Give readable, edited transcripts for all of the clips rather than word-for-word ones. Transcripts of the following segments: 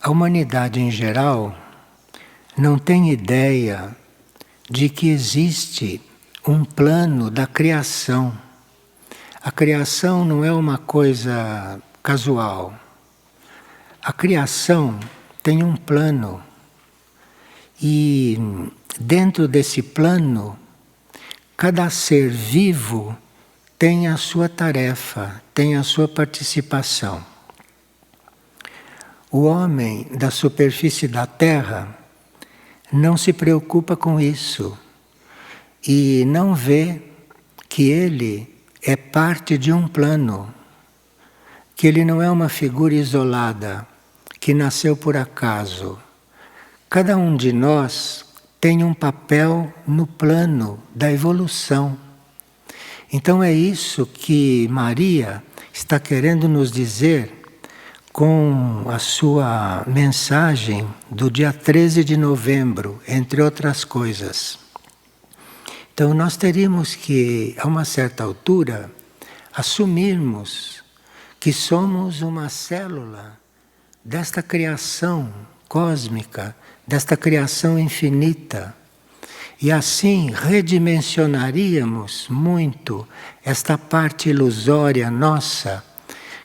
A humanidade em geral não tem ideia de que existe um plano da criação. A criação não é uma coisa casual. A criação tem um plano. E dentro desse plano, cada ser vivo tem a sua tarefa, tem a sua participação. O homem da superfície da Terra não se preocupa com isso e não vê que ele é parte de um plano, que ele não é uma figura isolada, que nasceu por acaso. Cada um de nós tem um papel no plano da evolução. Então é isso que Maria está querendo nos dizer com a sua mensagem do dia 13 de novembro, entre outras coisas. Então nós teríamos que, a uma certa altura, assumirmos que somos uma célula desta criação cósmica, desta criação infinita. E assim redimensionaríamos muito esta parte ilusória nossa,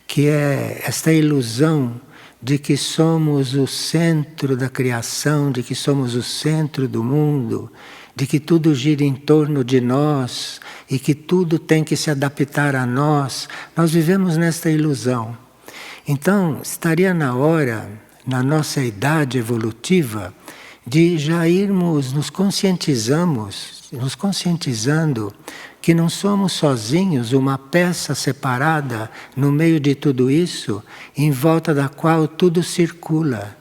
que é esta ilusão de que somos o centro da criação, de que somos o centro do mundo, de que tudo gira em torno de nós e que tudo tem que se adaptar a nós. Nós vivemos nesta ilusão. Então, estaria na hora, na nossa idade evolutiva, de já irmos nos conscientizando que não somos sozinhos, uma peça separada no meio de tudo isso, em volta da qual tudo circula.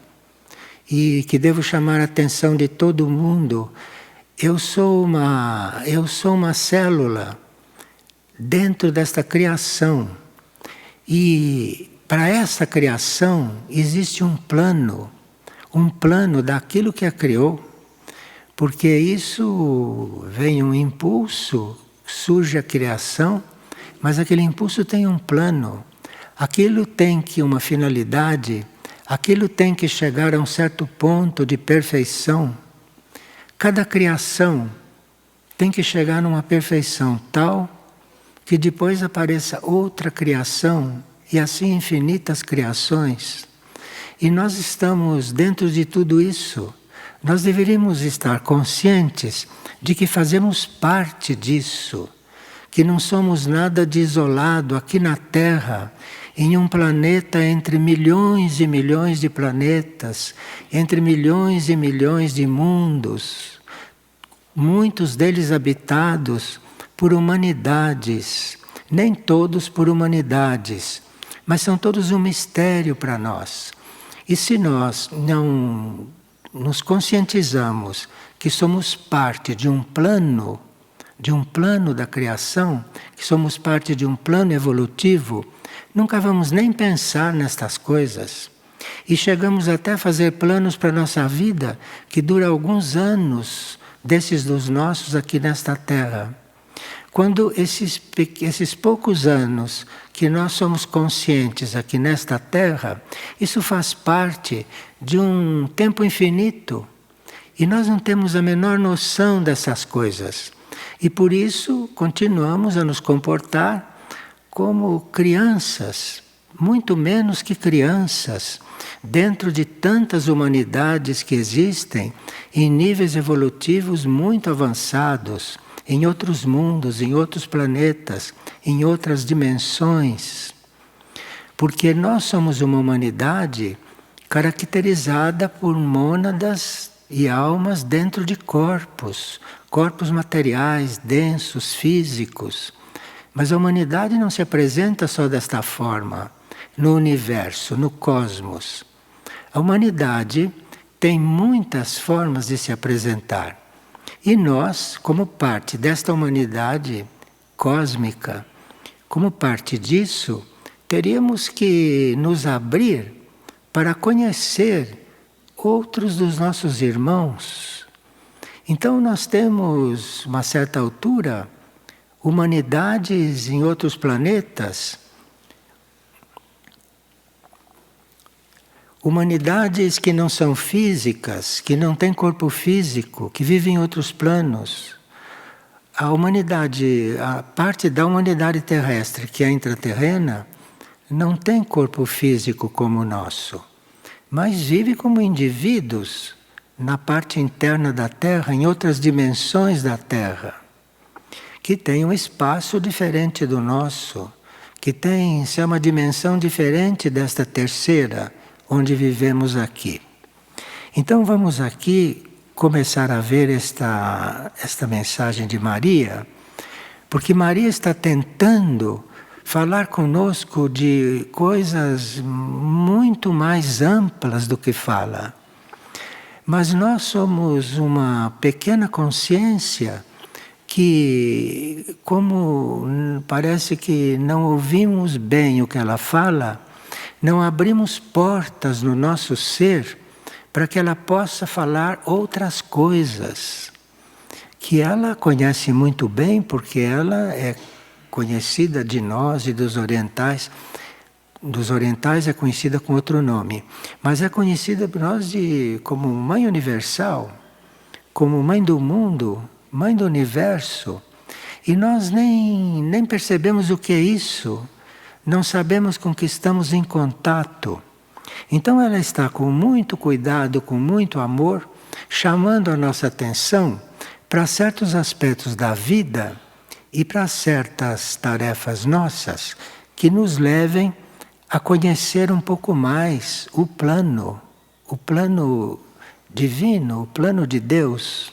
E que devo chamar a atenção de todo mundo. Eu sou uma célula dentro desta criação. E para essa criação existe um plano daquilo que a criou, porque isso vem um impulso, surge a criação, mas aquele impulso tem um plano, aquilo tem que uma finalidade, aquilo tem que chegar a um certo ponto de perfeição. Cada criação tem que chegar numa perfeição tal que depois apareça outra criação e assim infinitas criações. E nós estamos dentro de tudo isso. Nós deveríamos estar conscientes de que fazemos parte disso, que não somos nada de isolado aqui na Terra, em um planeta entre milhões e milhões de planetas, entre milhões e milhões de mundos, muitos deles habitados por humanidades, nem todos por humanidades, mas são todos um mistério para nós. E se nós não nos conscientizamos que somos parte de um plano da criação, que somos parte de um plano evolutivo, nunca vamos nem pensar nestas coisas. E chegamos até a fazer planos para a nossa vida que dura alguns anos desses dos nossos aqui nesta Terra. Quando esses poucos anos que nós somos conscientes aqui nesta Terra, isso faz parte de um tempo infinito. E nós não temos a menor noção dessas coisas. E por isso continuamos a nos comportar como crianças, muito menos que crianças, dentro de tantas humanidades que existem em níveis evolutivos muito avançados, em outros mundos, em outros planetas, em outras dimensões. Porque nós somos uma humanidade caracterizada por mônadas e almas dentro de corpos materiais, densos, físicos. Mas a humanidade não se apresenta só desta forma, no universo, no cosmos. A humanidade tem muitas formas de se apresentar. E nós, como parte desta humanidade cósmica, como parte disso, teríamos que nos abrir para conhecer outros dos nossos irmãos. Então nós temos, uma certa altura, humanidades em outros planetas, humanidades que não são físicas, que não têm corpo físico, que vivem em outros planos. A humanidade, a parte da humanidade terrestre que é intraterrena, não tem corpo físico como o nosso, mas vive como indivíduos na parte interna da Terra, em outras dimensões da Terra, que tem um espaço diferente do nosso, que tem uma dimensão diferente desta terceira, onde vivemos aqui. Então vamos aqui começar a ver esta mensagem de Maria, porque Maria está tentando falar conosco de coisas muito mais amplas do que fala. Mas nós somos uma pequena consciência que, como parece que não ouvimos bem o que ela fala, não abrimos portas no nosso ser para que ela possa falar outras coisas, que ela conhece muito bem, porque ela é conhecida de nós e dos orientais. Dos orientais é conhecida com outro nome, mas é conhecida por nós como Mãe Universal, como Mãe do Mundo, Mãe do Universo. E nós nem percebemos o que é isso, não sabemos com que estamos em contato. Então ela está com muito cuidado, com muito amor, chamando a nossa atenção para certos aspectos da vida e para certas tarefas nossas que nos levem a conhecer um pouco mais o plano divino, o plano de Deus.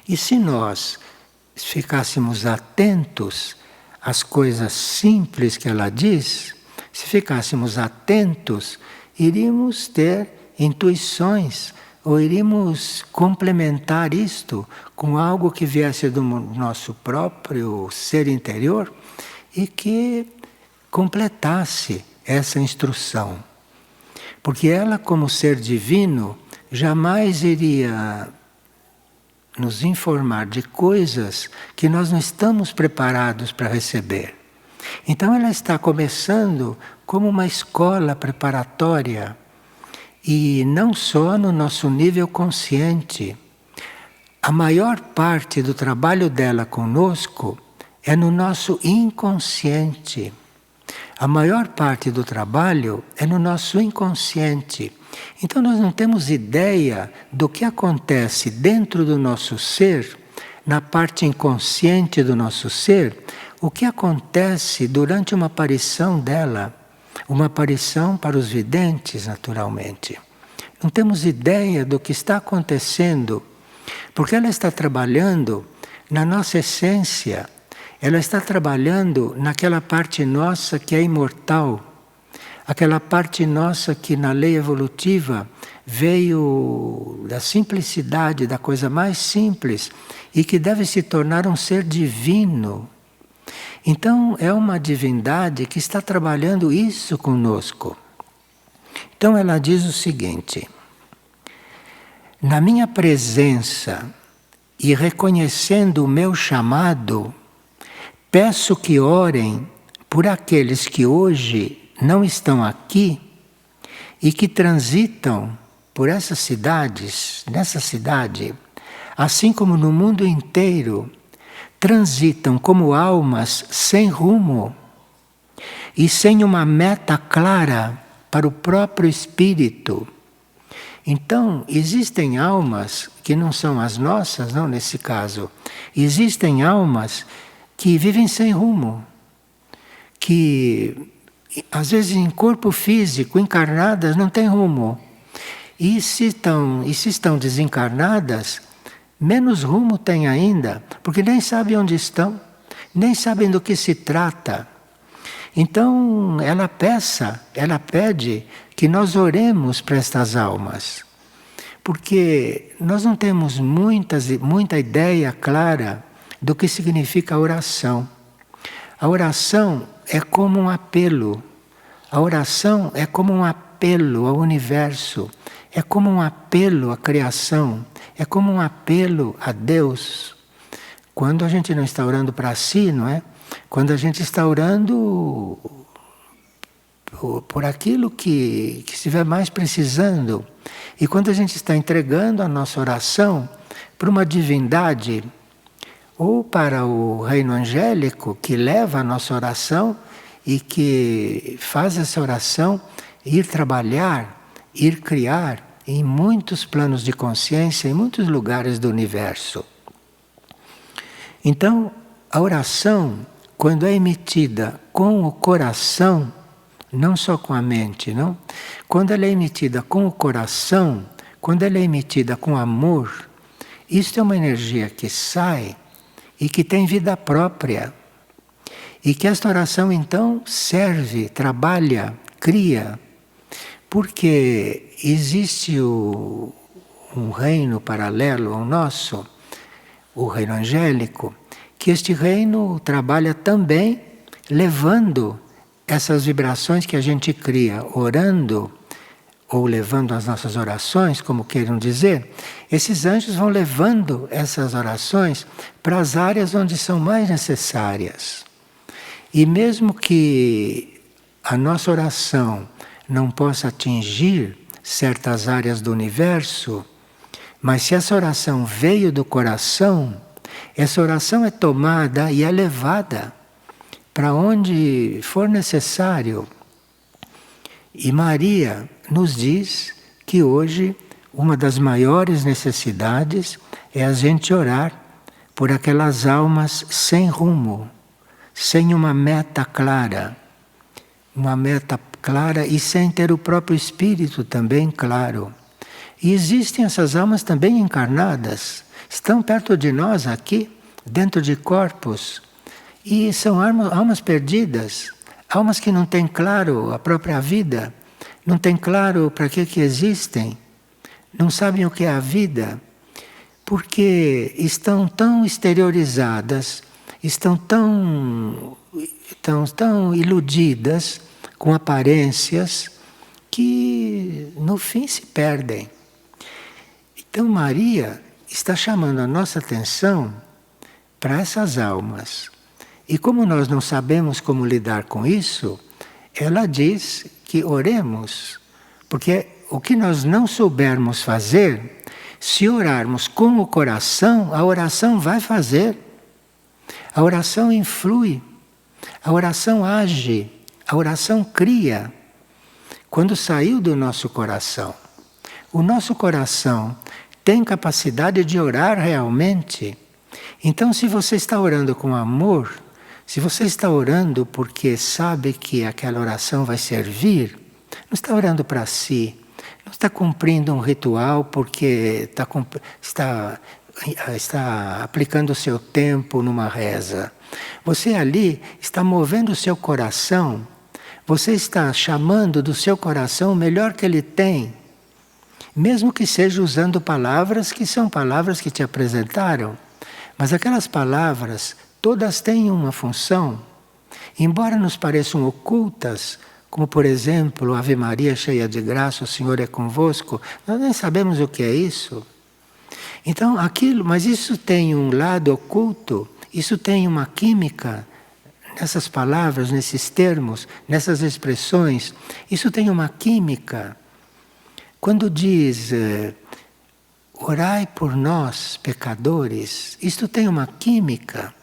E se nós ficássemos atentos às coisas simples que ela diz, se ficássemos atentos, iríamos ter intuições, ou iríamos complementar isto com algo que viesse do nosso próprio ser interior e que completasse essa instrução. Porque ela, como ser divino, jamais iria nos informar de coisas que nós não estamos preparados para receber. Então ela está começando como uma escola preparatória, e não só no nosso nível consciente. A maior parte do trabalho dela conosco é no nosso inconsciente. A maior parte do trabalho é no nosso inconsciente. Então nós não temos ideia do que acontece dentro do nosso ser, na parte inconsciente do nosso ser, o que acontece durante uma aparição dela, uma aparição para os videntes, naturalmente. Não temos ideia do que está acontecendo, porque ela está trabalhando na nossa essência. Ela está trabalhando naquela parte nossa que é imortal, aquela parte nossa que na lei evolutiva veio da simplicidade, da coisa mais simples, e que deve se tornar um ser divino. Então é uma divindade que está trabalhando isso conosco. Então ela diz o seguinte: na minha presença e reconhecendo o meu chamado, peço que orem por aqueles que hoje não estão aqui e que transitam por essas cidades, nessa cidade, assim como no mundo inteiro, transitam como almas sem rumo e sem uma meta clara para o próprio espírito. Então, existem almas que não são as nossas, não nesse caso. Existem almas que vivem sem rumo, que às vezes em corpo físico, encarnadas, não têm rumo. E se estão desencarnadas, menos rumo têm ainda, porque nem sabem onde estão, nem sabem do que se trata. Então ela pede que nós oremos para estas almas, porque nós não temos muita ideia clara do que significa a oração. A oração é como um apelo. A oração é como um apelo ao universo. É como um apelo à criação. É como um apelo a Deus. Quando a gente não está orando para si, não é? Quando a gente está orando por aquilo que estiver mais precisando. E quando a gente está entregando a nossa oração para uma divindade ou para o reino angélico que leva a nossa oração e que faz essa oração ir trabalhar, ir criar em muitos planos de consciência, em muitos lugares do universo. Então, a oração, quando é emitida com o coração, não só com a mente, não? Quando ela é emitida com o coração, quando ela é emitida com amor, isto é uma energia que sai e que tem vida própria. E que esta oração então serve, trabalha, cria, porque existe um reino paralelo ao nosso, o reino angélico, que este reino trabalha também levando essas vibrações que a gente cria, orando ou levando as nossas orações, como queiram dizer, esses anjos vão levando essas orações para as áreas onde são mais necessárias. E mesmo que a nossa oração não possa atingir certas áreas do universo, mas se essa oração veio do coração, essa oração é tomada e é levada para onde for necessário. E Maria nos diz que hoje uma das maiores necessidades é a gente orar por aquelas almas sem rumo, sem uma meta clara. Uma meta clara e sem ter o próprio espírito também claro. E existem essas almas também encarnadas, estão perto de nós aqui, dentro de corpos, e são almas perdidas, almas que não têm claro a própria vida, não têm claro para que existem, não sabem o que é a vida, porque estão tão exteriorizadas, estão tão iludidas com aparências que no fim se perdem. Então Maria está chamando a nossa atenção para essas almas. E como nós não sabemos como lidar com isso, ela diz que oremos, porque o que nós não soubermos fazer, se orarmos com o coração, a oração vai fazer. A oração influi, a oração age, a oração cria. Quando saiu do nosso coração, o nosso coração tem capacidade de orar realmente. Então, se você está orando com amor, se você está orando porque sabe que aquela oração vai servir, não está orando para si, não está cumprindo um ritual porque está aplicando o seu tempo numa reza. Você ali está movendo o seu coração, você está chamando do seu coração o melhor que ele tem, mesmo que seja usando palavras que são palavras que te apresentaram, mas aquelas palavras todas têm uma função, embora nos pareçam ocultas, como por exemplo, Ave Maria cheia de graça, o Senhor é convosco, nós nem sabemos o que é isso. Então mas isso tem um lado oculto, isso tem uma química nessas palavras, nesses termos, nessas expressões, isso tem uma química. Quando diz orai por nós, pecadores, isto tem uma química.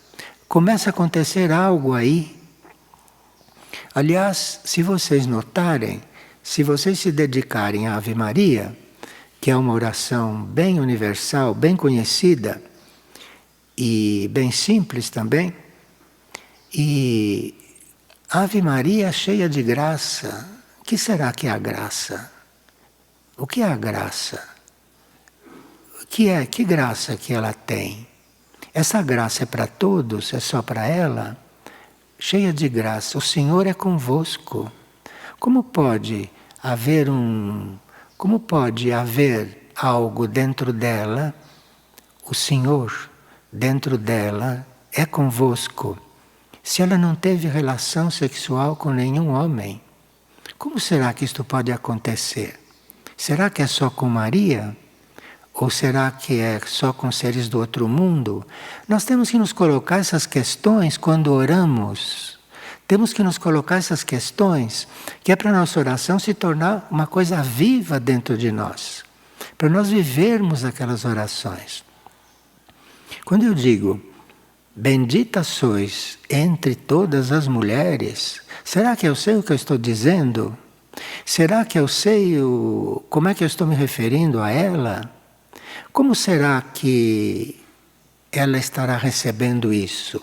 Começa a acontecer algo aí. Aliás, se vocês notarem, se vocês se dedicarem à Ave Maria, que é uma oração bem universal, bem conhecida e bem simples também, e Ave Maria cheia de graça. O que será que é a graça? O que é a graça? Que graça que ela tem? Essa graça é para todos? É só para ela? Cheia de graça, o Senhor é convosco. Como pode haver algo dentro dela, o Senhor dentro dela é convosco, se ela não teve relação sexual com nenhum homem? Como será que isto pode acontecer? Será que é só com Maria? Ou será que é só com seres do outro mundo? Nós temos que nos colocar essas questões quando oramos. Temos que nos colocar essas questões, que é para a nossa oração se tornar uma coisa viva dentro de nós, para nós vivermos aquelas orações. Quando eu digo, bendita sois entre todas as mulheres, será que eu sei o que eu estou dizendo? Será que eu sei como é que eu estou me referindo a ela? Como será que ela estará recebendo isso?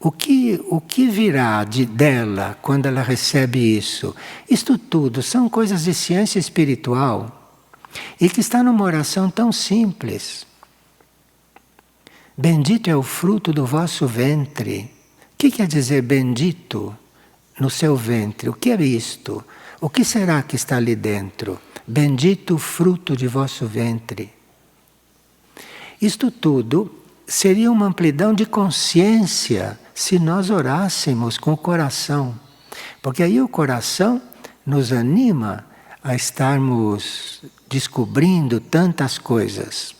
O que virá dela quando ela recebe isso? Isto tudo são coisas de ciência espiritual e que está numa oração tão simples. Bendito é o fruto do vosso ventre. O que quer dizer bendito no seu ventre? O que é isto? O que será que está ali dentro? Bendito o fruto de vosso ventre. Isto tudo seria uma amplidão de consciência se nós orássemos com o coração. Porque aí o coração nos anima a estarmos descobrindo tantas coisas.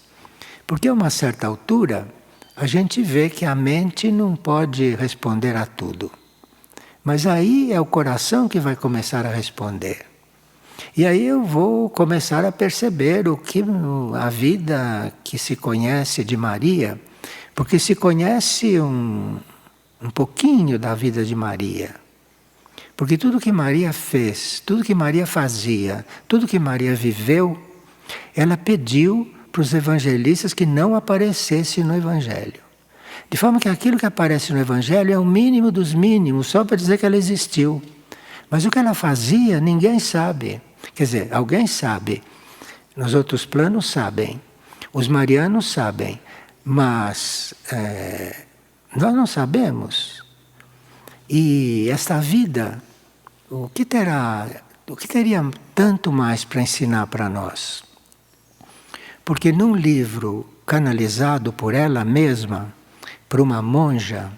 Porque a uma certa altura a gente vê que a mente não pode responder a tudo. Mas aí é o coração que vai começar a responder. E aí eu vou começar a perceber o que a vida que se conhece de Maria, porque se conhece um pouquinho da vida de Maria. Porque tudo que Maria fez, tudo que Maria fazia, tudo que Maria viveu, ela pediu para os evangelistas que não aparecesse no Evangelho. De forma que aquilo que aparece no Evangelho é o mínimo dos mínimos, só para dizer que ela existiu. Mas o que ela fazia, ninguém sabe. Quer dizer, alguém sabe. Nos outros planos sabem. Os marianos sabem. Mas nós não sabemos. E esta vida, o que teria tanto mais para ensinar para nós? Porque num livro canalizado por ela mesma, por uma monja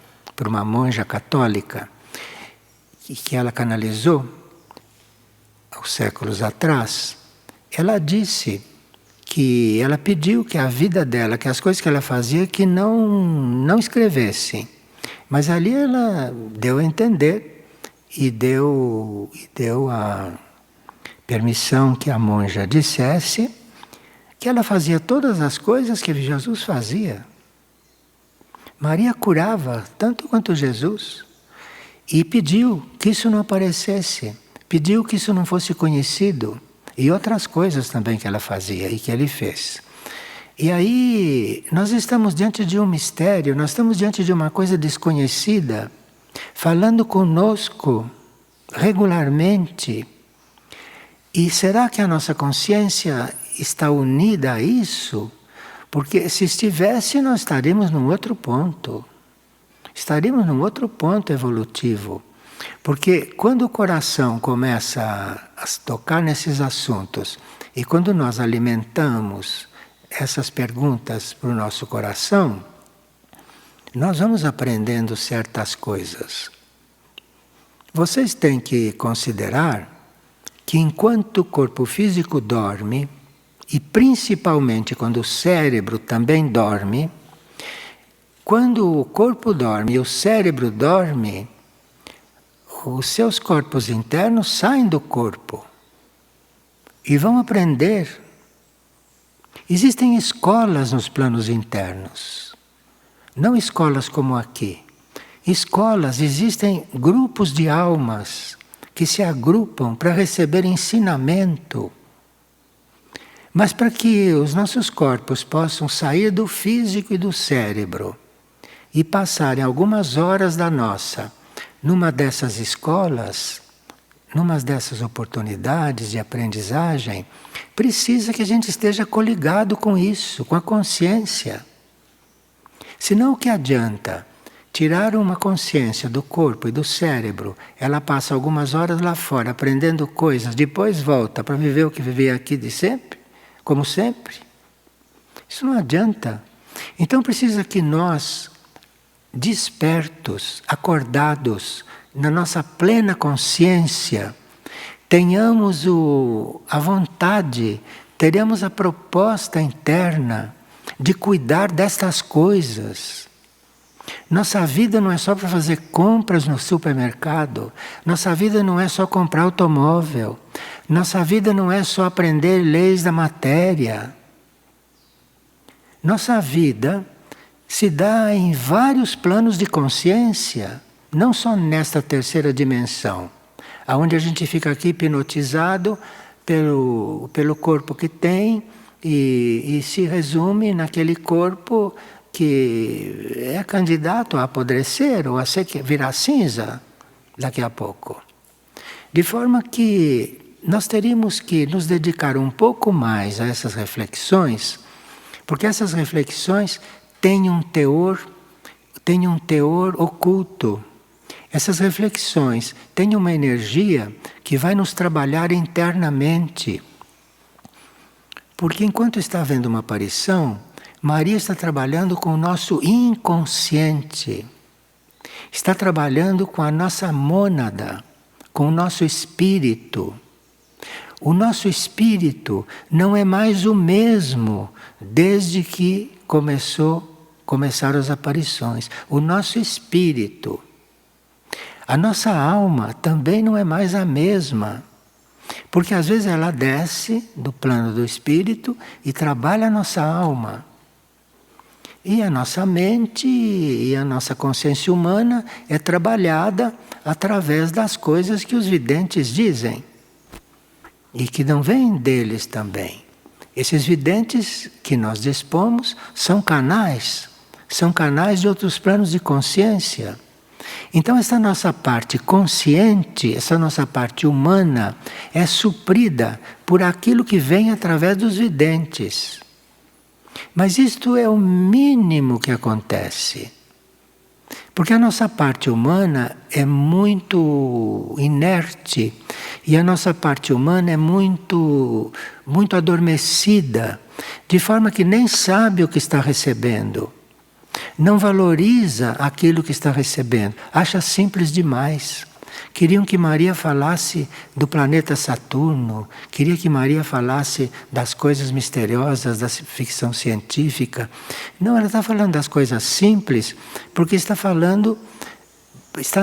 católica, que ela canalizou aos séculos atrás, ela disse que ela pediu que a vida dela, que as coisas que ela fazia, que não escrevesse. Mas ali ela deu a entender e deu a permissão que a monja dissesse que ela fazia todas as coisas que Jesus fazia. Maria curava tanto quanto Jesus e pediu que isso não aparecesse, pediu que isso não fosse conhecido e outras coisas também que ela fazia e que ele fez. E aí nós estamos diante de um mistério, nós estamos diante de uma coisa desconhecida, falando conosco regularmente. E será que a nossa consciência está unida a isso? Porque se estivesse, nós estaríamos num outro ponto. Estaríamos num outro ponto evolutivo. Porque quando o coração começa a tocar nesses assuntos, e quando nós alimentamos essas perguntas para o nosso coração, nós vamos aprendendo certas coisas. Vocês têm que considerar que enquanto o corpo físico dorme, e principalmente quando o cérebro também dorme, quando o corpo dorme e o cérebro dorme, os seus corpos internos saem do corpo e vão aprender. Existem escolas nos planos internos, não escolas como aqui. Escolas, existem grupos de almas que se agrupam para receber ensinamento. Mas para que os nossos corpos possam sair do físico e do cérebro e passarem algumas horas da nossa numa dessas escolas, numa dessas oportunidades de aprendizagem, precisa que a gente esteja coligado com isso, com a consciência. Senão o que adianta? Tirar uma consciência do corpo e do cérebro, ela passa algumas horas lá fora aprendendo coisas, depois volta para viver o que vivia aqui de sempre, como sempre. Isso não adianta. Então precisa que nós, despertos, acordados, na nossa plena consciência, tenhamos a vontade, teremos a proposta interna de cuidar destas coisas. Nossa vida não é só para fazer compras no supermercado. Nossa vida não é só comprar automóvel. Nossa vida não é só aprender leis da matéria. Nossa vida se dá em vários planos de consciência, não só nesta terceira dimensão, aonde a gente fica aqui hipnotizado pelo corpo que tem e se resume naquele corpo que é candidato a apodrecer ou a virar cinza daqui a pouco. De forma que nós teríamos que nos dedicar um pouco mais a essas reflexões, porque essas reflexões têm um teor oculto. Essas reflexões têm uma energia que vai nos trabalhar internamente. Porque enquanto está havendo uma aparição, Maria está trabalhando com o nosso inconsciente. Está trabalhando com a nossa mônada, com o nosso espírito. O nosso espírito não é mais o mesmo desde que começaram as aparições. O nosso espírito. A nossa alma também não é mais a mesma. Porque às vezes ela desce do plano do espírito e trabalha a nossa alma. E a nossa mente e a nossa consciência humana é trabalhada através das coisas que os videntes dizem. E que não vêm deles também. Esses videntes que nós dispomos são canais de outros planos de consciência. Então essa nossa parte consciente, essa nossa parte humana é suprida por aquilo que vem através dos videntes. Mas isto é o mínimo que acontece. Porque a nossa parte humana é muito inerte e a nossa parte humana é muito adormecida, de forma que nem sabe o que está recebendo. Não valoriza aquilo que está recebendo, acha simples demais. Queriam que Maria falasse do planeta Saturno, queria que Maria falasse das coisas misteriosas da ficção científica. Não, ela está falando das coisas simples, porque está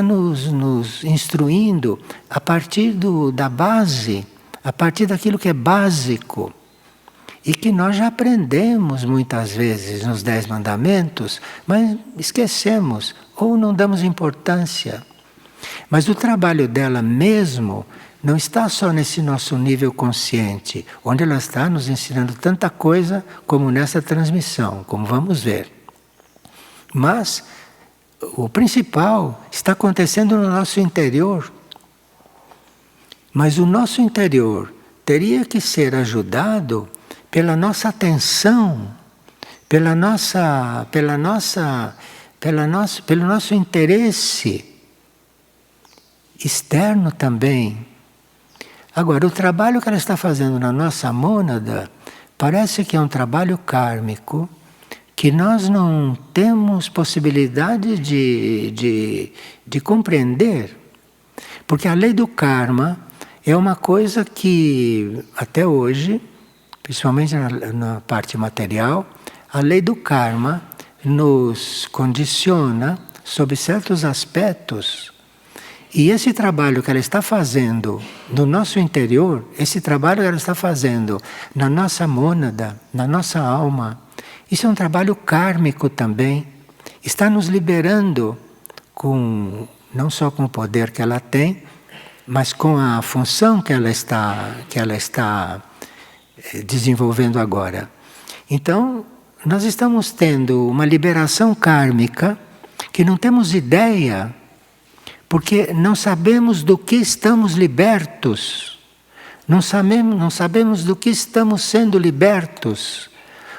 nos instruindo a partir da base, a partir daquilo que é básico. E que nós já aprendemos muitas vezes nos 10 mandamentos, mas esquecemos ou não damos importância. Mas o trabalho dela mesmo não está só nesse nosso nível consciente, onde ela está nos ensinando tanta coisa como nessa transmissão, como vamos ver. Mas o principal está acontecendo no nosso interior. Mas o nosso interior teria que ser ajudado pela nossa atenção, pelo nosso interesse externo também. Agora, o trabalho que ela está fazendo na nossa mônada parece que é um trabalho kármico que nós não temos possibilidade de compreender. Porque a lei do karma é uma coisa que, até hoje, principalmente na parte material, a lei do karma nos condiciona sob certos aspectos. E esse trabalho que ela está fazendo no nosso interior, esse trabalho que ela está fazendo na nossa mônada, na nossa alma, isso é um trabalho kármico também. Está nos liberando não só com o poder que ela tem, mas com a função que ela está desenvolvendo agora. Então, nós estamos tendo uma liberação kármica que não temos ideia, porque não sabemos do que estamos libertos. Não sabemos do que estamos sendo libertos.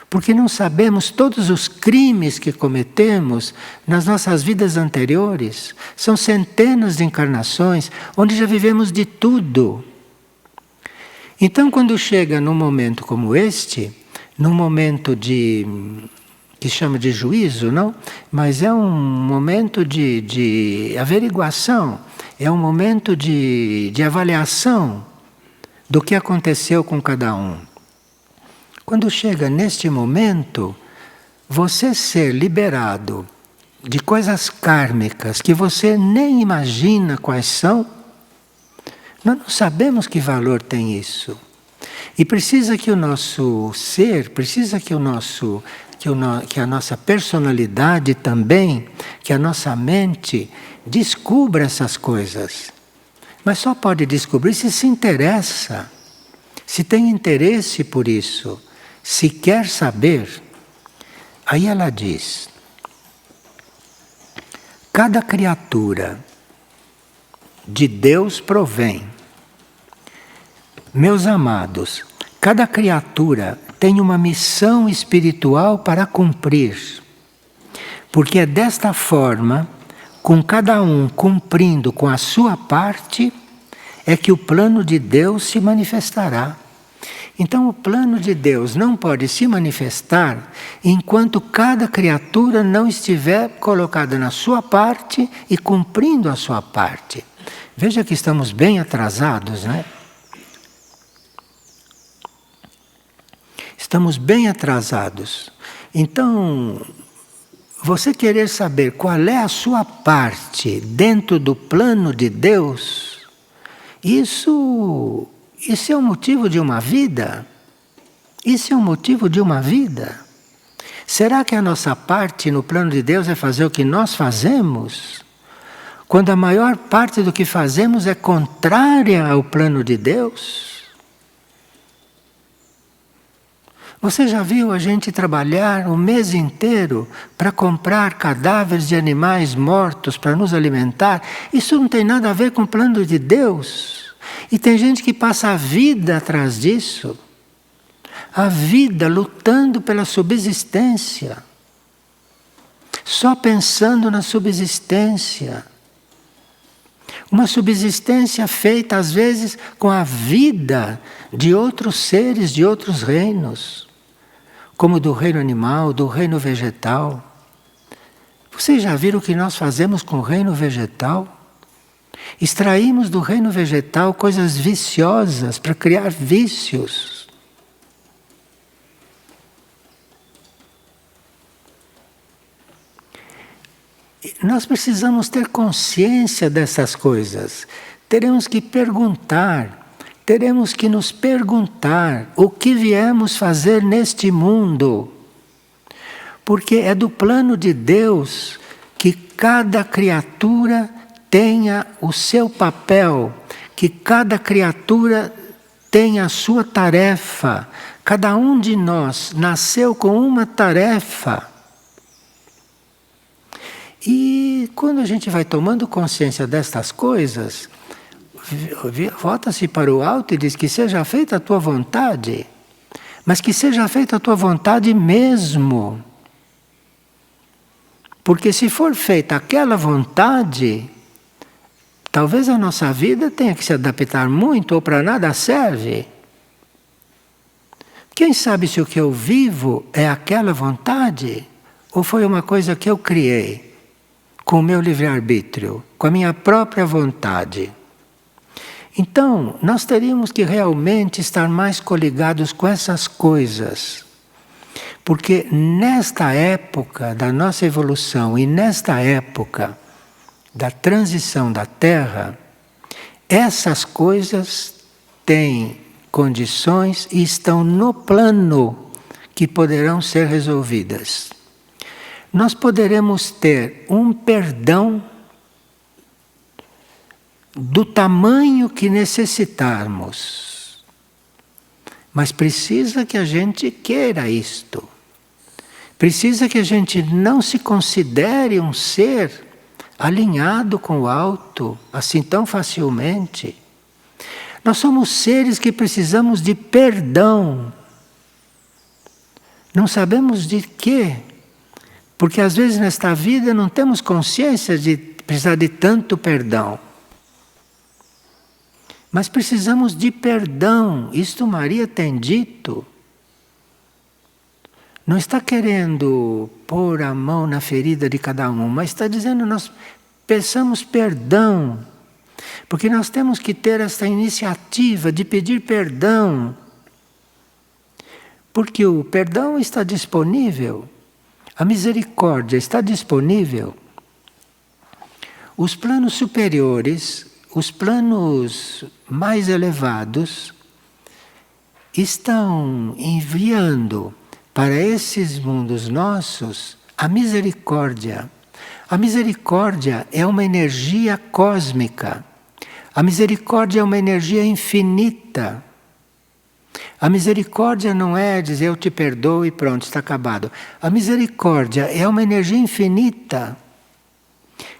Porque não sabemos todos os crimes que cometemos nas nossas vidas anteriores. São centenas de encarnações onde já vivemos de tudo. Então, quando chega num momento como este, num momento que chama de juízo, não? Mas é um momento de averiguação, é um momento de avaliação do que aconteceu com cada um. Quando chega neste momento, você ser liberado de coisas kármicas que você nem imagina quais são, nós não sabemos que valor tem isso. E precisa que o nosso ser, precisa que que a nossa personalidade também, que a nossa mente descubra essas coisas. Mas só pode descobrir se interessa, se tem interesse por isso, se quer saber. Aí ela diz: cada criatura de Deus provém. Meus amados, cada criatura tem uma missão espiritual para cumprir, porque é desta forma, com cada um cumprindo com a sua parte, é que o plano de Deus se manifestará. Então, o plano de Deus não pode se manifestar enquanto cada criatura não estiver colocada na sua parte e cumprindo a sua parte. Veja que estamos bem atrasados, né? Estamos bem atrasados. Então, você querer saber qual é a sua parte dentro do plano de Deus, isso é o motivo de uma vida? Isso é o motivo de uma vida? Será que a nossa parte no plano de Deus é fazer o que nós fazemos? Quando a maior parte do que fazemos é contrária ao plano de Deus? Você já viu a gente trabalhar o mês inteiro para comprar cadáveres de animais mortos para nos alimentar? Isso não tem nada a ver com o plano de Deus. E tem gente que passa a vida atrás disso. A vida lutando pela subsistência. Só pensando na subsistência. Uma subsistência feita às vezes com a vida de outros seres, de outros reinos. Como do reino animal, do reino vegetal. Vocês já viram o que nós fazemos com o reino vegetal? Extraímos do reino vegetal coisas viciosas para criar vícios. Nós precisamos ter consciência dessas coisas. Teremos que perguntar. Teremos que nos perguntar o que viemos fazer neste mundo. Porque é do plano de Deus que cada criatura tenha o seu papel, que cada criatura tenha a sua tarefa. Cada um de nós nasceu com uma tarefa. E quando a gente vai tomando consciência destas coisas, volta-se para o alto e diz que seja feita a tua vontade, mas que seja feita a tua vontade mesmo. Porque se for feita aquela vontade, talvez a nossa vida tenha que se adaptar muito ou para nada serve. Quem sabe se o que eu vivo é aquela vontade ou foi uma coisa que eu criei com o meu livre-arbítrio, com a minha própria vontade. Então, nós teríamos que realmente estar mais coligados com essas coisas. Porque nesta época da nossa evolução e nesta época da transição da Terra, essas coisas têm condições e estão no plano que poderão ser resolvidas. Nós poderemos ter um perdão do tamanho que necessitarmos. Mas precisa que a gente queira isto. Precisa que a gente não se considere um ser alinhado com o alto, assim tão facilmente. Nós somos seres que precisamos de perdão. Não sabemos de quê. Porque às vezes nesta vida não temos consciência de precisar de tanto perdão. Mas precisamos de perdão. Isto Maria tem dito. Não está querendo pôr a mão na ferida de cada um, mas está dizendo nós peçamos perdão. Porque nós temos que ter essa iniciativa de pedir perdão. Porque o perdão está disponível. A misericórdia está disponível. Os planos superiores, os planos mais elevados, estão enviando para esses mundos nossos a misericórdia. A misericórdia é uma energia cósmica. A misericórdia é uma energia infinita. A misericórdia não é dizer eu te perdoo e pronto, está acabado. A misericórdia é uma energia infinita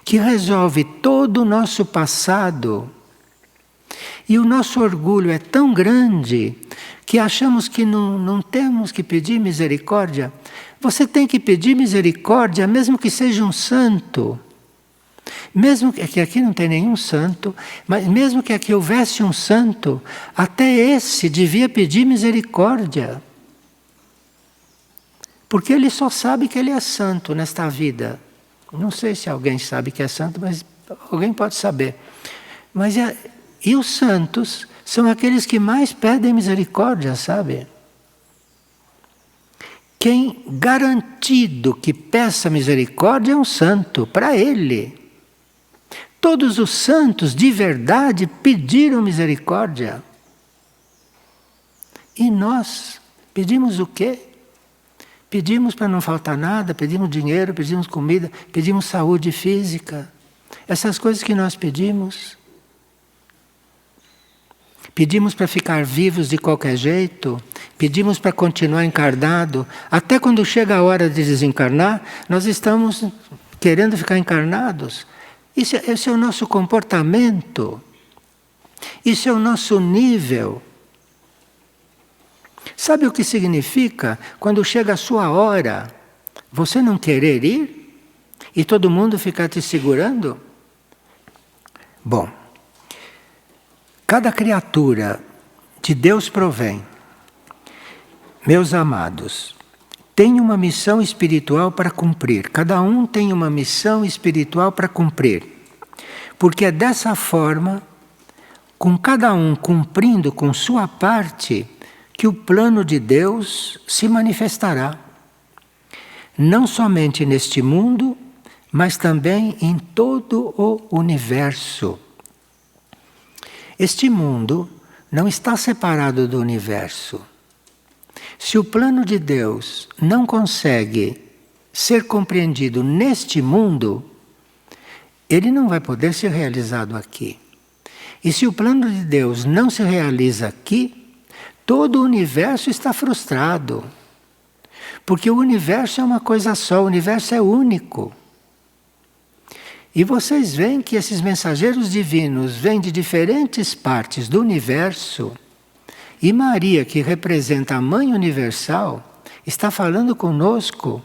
que resolve todo o nosso passado. E o nosso orgulho é tão grande que achamos que não temos que pedir misericórdia. Você tem que pedir misericórdia mesmo que seja um santo. Mesmo que aqui não tem nenhum santo, mas mesmo que aqui houvesse um santo, até esse devia pedir misericórdia. Porque ele só sabe que ele é santo nesta vida. Não sei se alguém sabe que é santo, mas alguém pode saber. E os santos são aqueles que mais pedem misericórdia, sabe? Quem garantido que peça misericórdia é um santo, para ele. Todos os santos de verdade pediram misericórdia. E nós pedimos o quê? Pedimos para não faltar nada, pedimos dinheiro, pedimos comida, pedimos saúde física. Essas coisas que nós pedimos. Pedimos para ficar vivos de qualquer jeito, pedimos para continuar encarnado. Até quando chega a hora de desencarnar, nós estamos querendo ficar encarnados. Esse é o nosso comportamento. Isso é o nosso nível. Sabe o que significa quando chega a sua hora, você não querer ir e todo mundo ficar te segurando? Bom, cada criatura de Deus provém, meus amados, tem uma missão espiritual para cumprir. Cada um tem uma missão espiritual para cumprir. Porque é dessa forma, com cada um cumprindo com sua parte, que o plano de Deus se manifestará. Não somente neste mundo, mas também em todo o universo. Este mundo não está separado do universo. Se o plano de Deus não consegue ser compreendido neste mundo, ele não vai poder ser realizado aqui. E se o plano de Deus não se realiza aqui, todo o universo está frustrado. Porque o universo é uma coisa só, o universo é único. E vocês veem que esses mensageiros divinos vêm de diferentes partes do universo. E Maria, que representa a Mãe Universal, está falando conosco.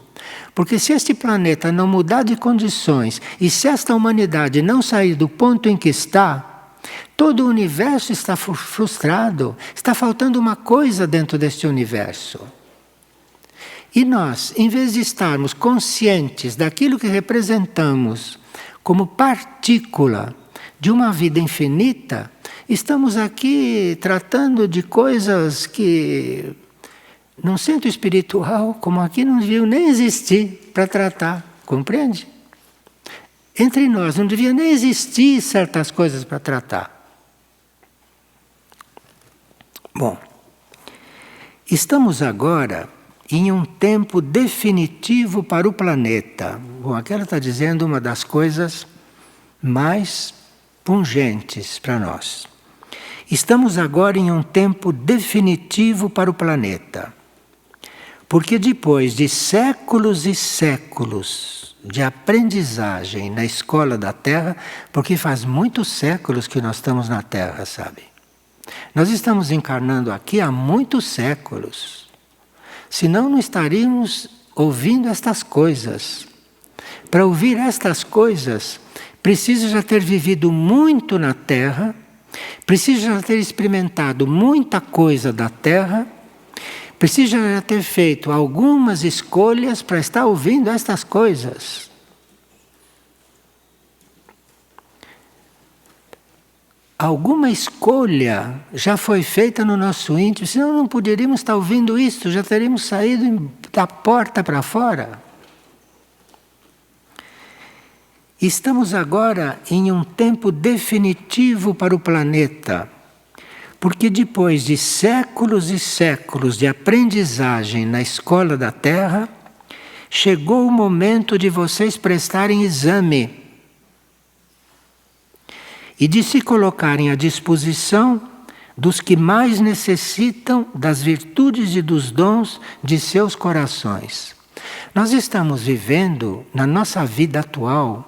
Porque se este planeta não mudar de condições e se esta humanidade não sair do ponto em que está, todo o universo está frustrado. Está faltando uma coisa dentro deste universo. E nós, em vez de estarmos conscientes daquilo que representamos como partícula de uma vida infinita, estamos aqui tratando de coisas que, num centro espiritual, como aqui, não deviam nem existir para tratar, compreende? Entre nós não devia nem existir certas coisas para tratar. Bom, estamos agora em um tempo definitivo para o planeta. Bom, aqui ela está dizendo uma das coisas mais pungentes para nós. Estamos agora em um tempo definitivo para o planeta. Porque depois de séculos e séculos de aprendizagem na escola da Terra, porque faz muitos séculos que nós estamos na Terra, sabe? Nós estamos encarnando aqui há muitos séculos. Senão não estaríamos ouvindo estas coisas. Para ouvir estas coisas, precisa já ter vivido muito na Terra, precisa já ter experimentado muita coisa da Terra, precisa já ter feito algumas escolhas para estar ouvindo estas coisas. Alguma escolha já foi feita no nosso íntimo, senão não poderíamos estar ouvindo isto, já teríamos saído da porta para fora. Estamos agora em um tempo definitivo para o planeta, porque depois de séculos e séculos de aprendizagem na escola da Terra, chegou o momento de vocês prestarem exame e de se colocarem à disposição dos que mais necessitam das virtudes e dos dons de seus corações. Nós estamos vivendo, na nossa vida atual,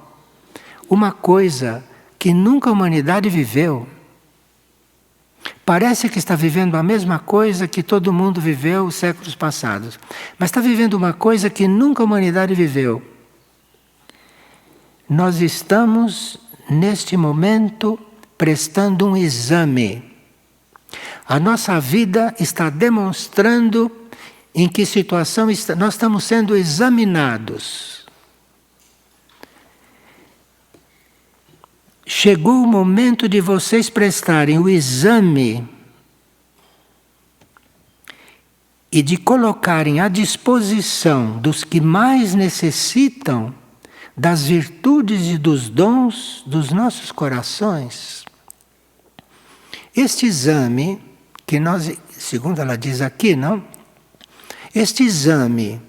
uma coisa que nunca a humanidade viveu. Parece que está vivendo a mesma coisa que todo mundo viveu os séculos passados, mas está vivendo uma coisa que nunca a humanidade viveu. Nós estamos, neste momento, prestando um exame. A nossa vida está demonstrando em que situação nós estamos sendo examinados. Chegou o momento de vocês prestarem o exame e de colocarem à disposição dos que mais necessitam das virtudes e dos dons dos nossos corações. Este exame, que nós, segundo ela diz aqui, não? Este exame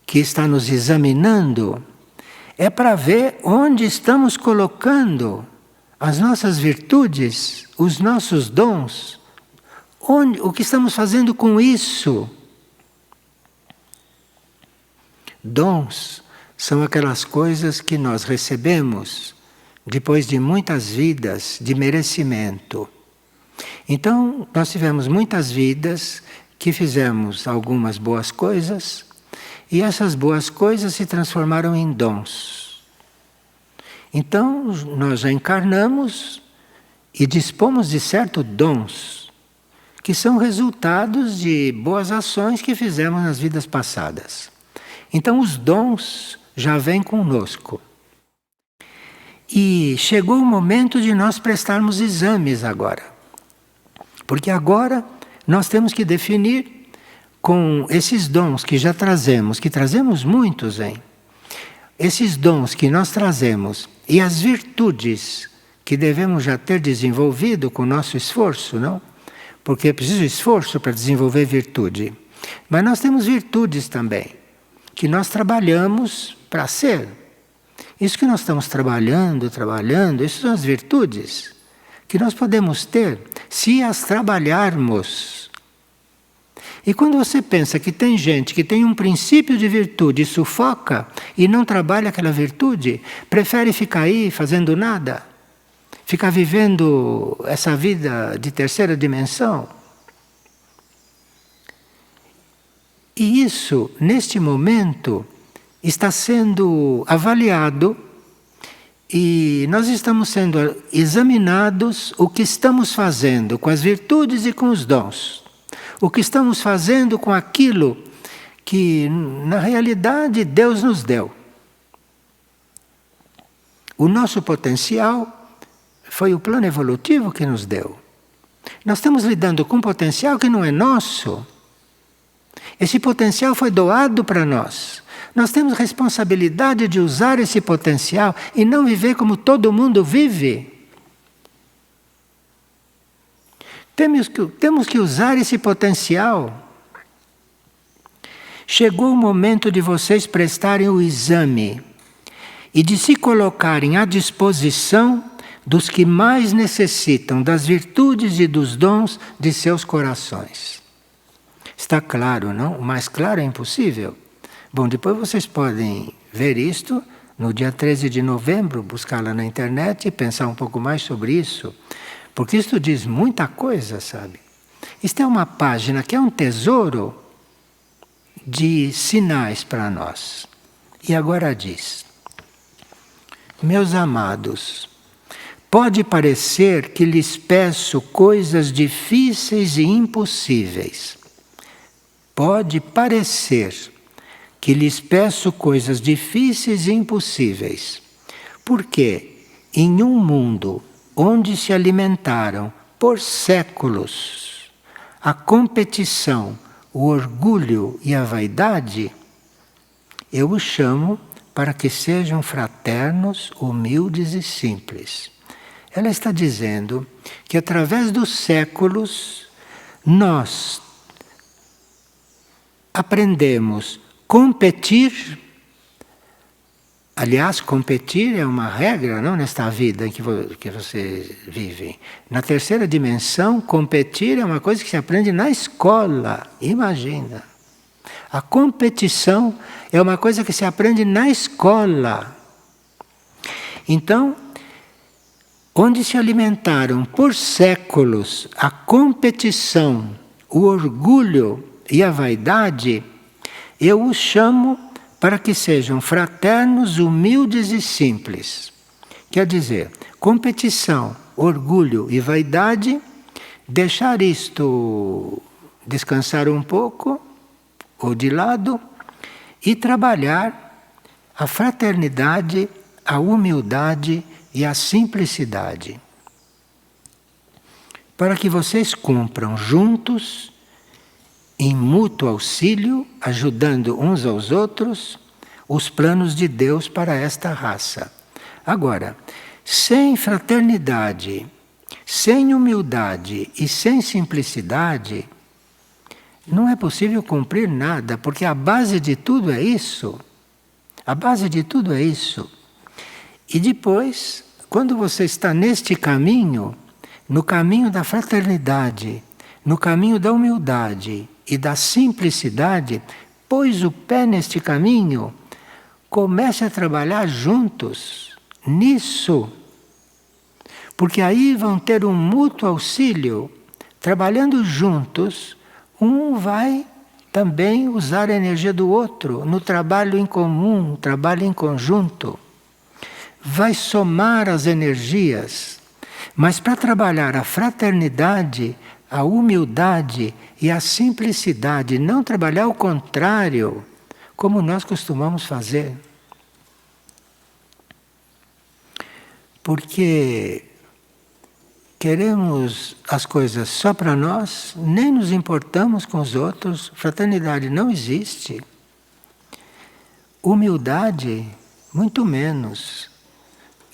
que está nos examinando é para ver onde estamos colocando as nossas virtudes, os nossos dons, o que estamos fazendo com isso. Dons são aquelas coisas que nós recebemos depois de muitas vidas de merecimento. Então, nós tivemos muitas vidas que fizemos algumas boas coisas, e essas boas coisas se transformaram em dons. Então, nós já encarnamos e dispomos de certos dons, que são resultados de boas ações que fizemos nas vidas passadas. Então, os dons já vêm conosco. E chegou o momento de nós prestarmos exames agora. Porque agora nós temos que definir com esses dons que já trazemos, que trazemos muitos, hein? Esses dons que nós trazemos e as virtudes que devemos já ter desenvolvido com o nosso esforço, não? Porque é preciso esforço para desenvolver virtude. Mas nós temos virtudes também, que nós trabalhamos para ser. Isso que nós estamos trabalhando, isso são as virtudes que nós podemos ter se as trabalharmos. E quando você pensa que tem gente que tem um princípio de virtude e sufoca e não trabalha aquela virtude, prefere ficar aí fazendo nada, ficar vivendo essa vida de terceira dimensão. E isso, neste momento, está sendo avaliado e nós estamos sendo examinados o que estamos fazendo com as virtudes e com os dons. O que estamos fazendo com aquilo que, na realidade, Deus nos deu. O nosso potencial foi o plano evolutivo que nos deu. Nós estamos lidando com um potencial que não é nosso. Esse potencial foi doado para nós. Nós temos responsabilidade de usar esse potencial e não viver como todo mundo vive. Temos que usar esse potencial. Chegou o momento de vocês prestarem o exame e de se colocarem à disposição dos que mais necessitam das virtudes e dos dons de seus corações. Está claro, não? O mais claro é impossível. Bom, depois vocês podem ver isto no dia 13 de novembro, buscar lá na internet e pensar um pouco mais sobre isso. Porque isso diz muita coisa, sabe? Isto é uma página que é um tesouro de sinais para nós. E agora diz: meus amados, pode parecer que lhes peço coisas difíceis e impossíveis. Pode parecer que lhes peço coisas difíceis e impossíveis. Porque em um mundo onde se alimentaram por séculos a competição, o orgulho e a vaidade, eu os chamo para que sejam fraternos, humildes e simples. Ela está dizendo que através dos séculos nós aprendemos competir. Aliás, competir é uma regra, não, nesta vida em que você vive. Na terceira dimensão, competir é uma coisa que se aprende na escola. Imagina. A competição é uma coisa que se aprende na escola. Então, onde se alimentaram por séculos a competição, o orgulho e a vaidade, eu os chamo para que sejam fraternos, humildes e simples. Quer dizer, competição, orgulho e vaidade, deixar isto descansar um pouco, ou de lado, e trabalhar a fraternidade, a humildade e a simplicidade. Para que vocês cumpram juntos, em mútuo auxílio, ajudando uns aos outros, os planos de Deus para esta raça. Agora, sem fraternidade, sem humildade e sem simplicidade, não é possível cumprir nada, porque a base de tudo é isso. A base de tudo é isso. E depois, quando você está neste caminho, no caminho da fraternidade, no caminho da humildade e da simplicidade, pôs o pé neste caminho, comece a trabalhar juntos nisso. Porque aí vão ter um mútuo auxílio, trabalhando juntos, um vai também usar a energia do outro no trabalho em comum, no trabalho em conjunto. Vai somar as energias. Mas para trabalhar a fraternidade, a humildade e a simplicidade, não trabalhar o contrário, como nós costumamos fazer. Porque queremos as coisas só para nós, nem nos importamos com os outros, fraternidade não existe. Humildade, muito menos.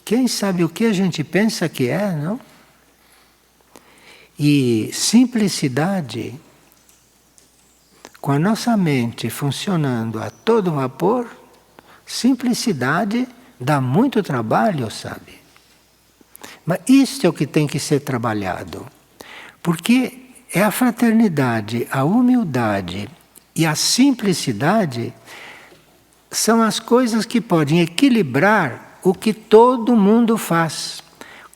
Quem sabe o que a gente pensa que é, não? E simplicidade, com a nossa mente funcionando a todo vapor, simplicidade dá muito trabalho, sabe? Mas isso é o que tem que ser trabalhado. Porque é a fraternidade, a humildade e a simplicidade são as coisas que podem equilibrar o que todo mundo faz.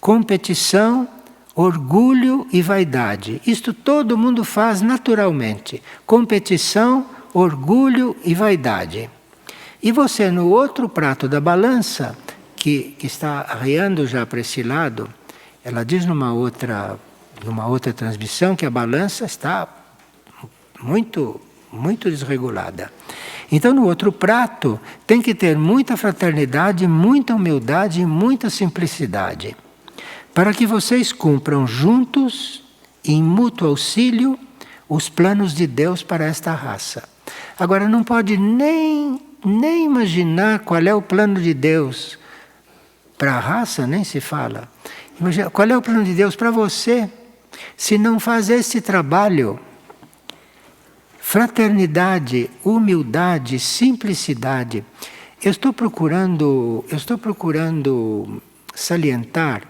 Competição, orgulho e vaidade. Isto todo mundo faz naturalmente. Competição, orgulho e vaidade. E você no outro prato da balança, que está arreando já para esse lado, ela diz numa outra transmissão que a balança está muito desregulada. Então, no outro prato, tem que ter muita fraternidade, muita humildade e muita simplicidade, para que vocês cumpram juntos, em mútuo auxílio, os planos de Deus para esta raça. Agora, não pode nem imaginar qual é o plano de Deus para a raça, nem se fala. Imagina, qual é o plano de Deus para você, se não faz esse trabalho? Fraternidade, humildade, simplicidade. Eu estou procurando salientar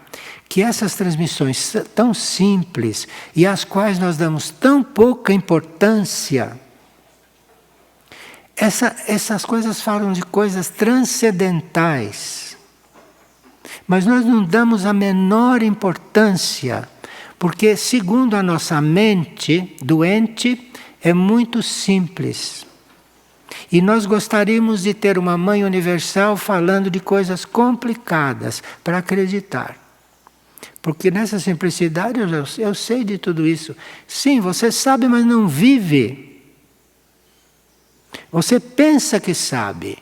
que essas transmissões tão simples e às quais nós damos tão pouca importância, essas coisas falam de coisas transcendentais. Mas nós não damos a menor importância, porque segundo a nossa mente doente, é muito simples. E nós gostaríamos de ter uma mãe universal falando de coisas complicadas para acreditar. Porque nessa simplicidade eu sei de tudo isso. Sim, você sabe, mas não vive. Você pensa que sabe,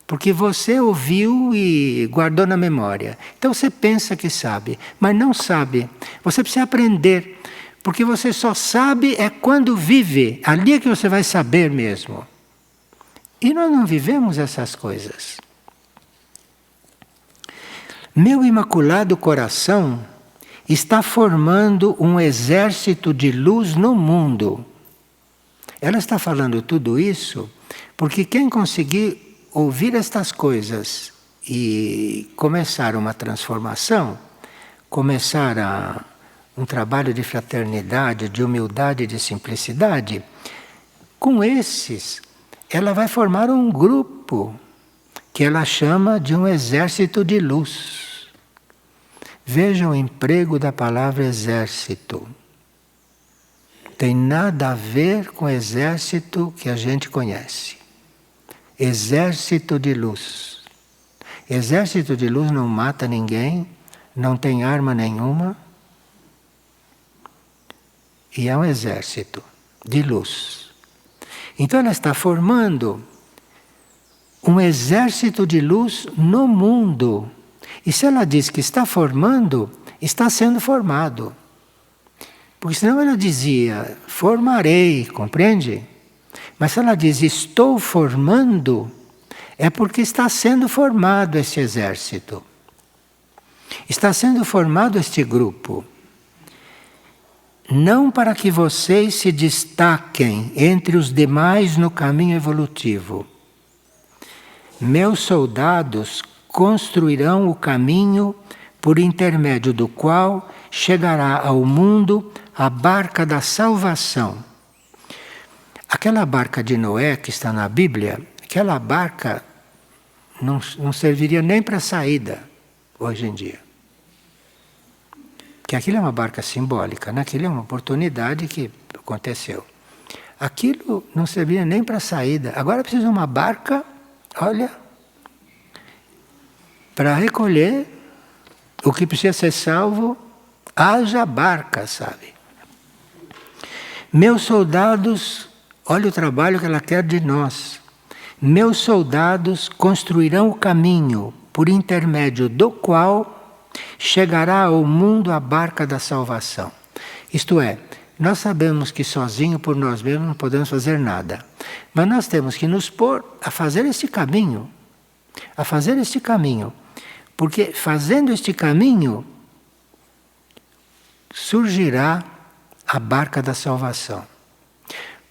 porque você ouviu e guardou na memória. Então você pensa que sabe, mas não sabe. Você precisa aprender. Porque você só sabe é quando vive. Ali é que você vai saber mesmo. E nós não vivemos essas coisas. Meu Imaculado Coração está formando um exército de luz no mundo. Ela está falando tudo isso porque quem conseguir ouvir estas coisas e começar uma transformação, começar um trabalho de fraternidade, de humildade, de simplicidade, com esses ela vai formar um grupo que ela chama de um exército de luz. Vejam o emprego da palavra exército. Tem nada a ver com o exército que a gente conhece. Exército de luz. Exército de luz não mata ninguém, não tem arma nenhuma. E é um exército de luz. Então ela está formando um exército de luz no mundo. E se ela diz que está formando, está sendo formado. Porque senão ela dizia, formarei, compreende? Mas se ela diz, estou formando, é porque está sendo formado esse exército. Está sendo formado este grupo. Não para que vocês se destaquem entre os demais no caminho evolutivo. Meus soldados construirão o caminho por intermédio do qual chegará ao mundo a barca da salvação. Aquela barca de Noé que está na Bíblia, aquela barca não serviria nem para saída hoje em dia. Porque aquilo é uma barca simbólica, né? Aquilo é uma oportunidade que aconteceu. Aquilo não serviria nem para saída. Agora precisa de uma barca, olha, para recolher o que precisa ser salvo, haja barca, sabe? Meus soldados, olha o trabalho que ela quer de nós. Meus soldados construirão o caminho por intermédio do qual chegará ao mundo a barca da salvação. Isto é, nós sabemos que sozinho por nós mesmos não podemos fazer nada. Mas nós temos que nos pôr a fazer este caminho. A fazer este caminho. Porque fazendo este caminho, surgirá a barca da salvação.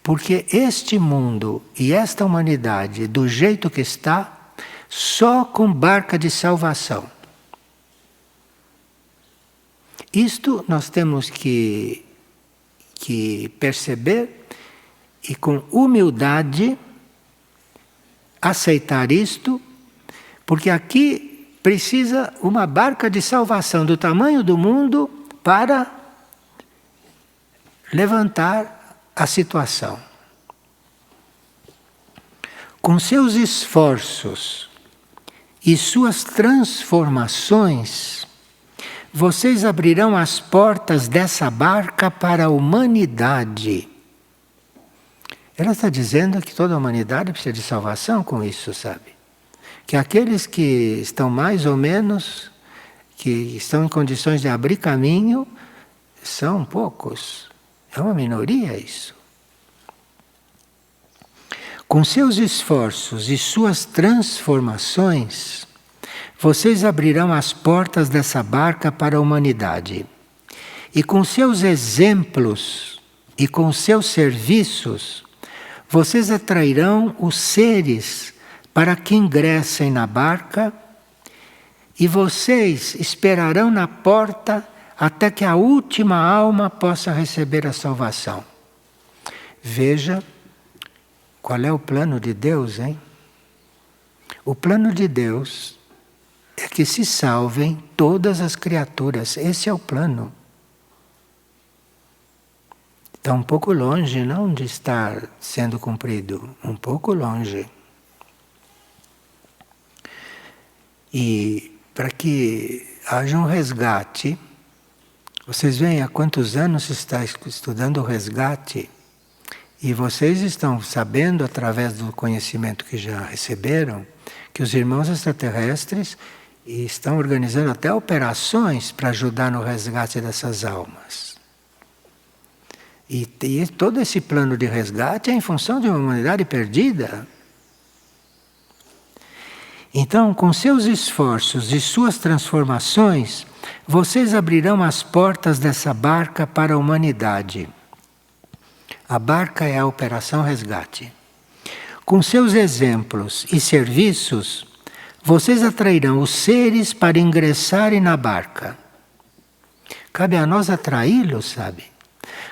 Porque este mundo e esta humanidade, do jeito que está, só com barca de salvação. Isto nós temos que perceber e com humildade aceitar isto, porque aqui precisa uma barca de salvação do tamanho do mundo para levantar a situação. Com seus esforços e suas transformações, vocês abrirão as portas dessa barca para a humanidade. Ela está dizendo que toda a humanidade precisa de salvação com isso, sabe? Que aqueles que estão mais ou menos, que estão em condições de abrir caminho, são poucos. É uma minoria isso. Com seus esforços e suas transformações, vocês abrirão as portas dessa barca para a humanidade. E com seus exemplos e com seus serviços, vocês atrairão os seres para que ingressem na barca e vocês esperarão na porta até que a última alma possa receber a salvação. Veja qual é o plano de Deus, hein? O plano de Deus é que se salvem todas as criaturas. Esse é o plano. Está um pouco longe, não, de estar sendo cumprido. Um pouco longe. E para que haja um resgate, vocês veem há quantos anos se está estudando o resgate, e vocês estão sabendo, através do conhecimento que já receberam, que os irmãos extraterrestres estão organizando até operações para ajudar no resgate dessas almas. E todo esse plano de resgate é em função de uma humanidade perdida. Então, com seus esforços e suas transformações, vocês abrirão as portas dessa barca para a humanidade. A barca é a Operação Resgate. Com seus exemplos e serviços, vocês atrairão os seres para ingressarem na barca. Cabe a nós atraí-los, sabe?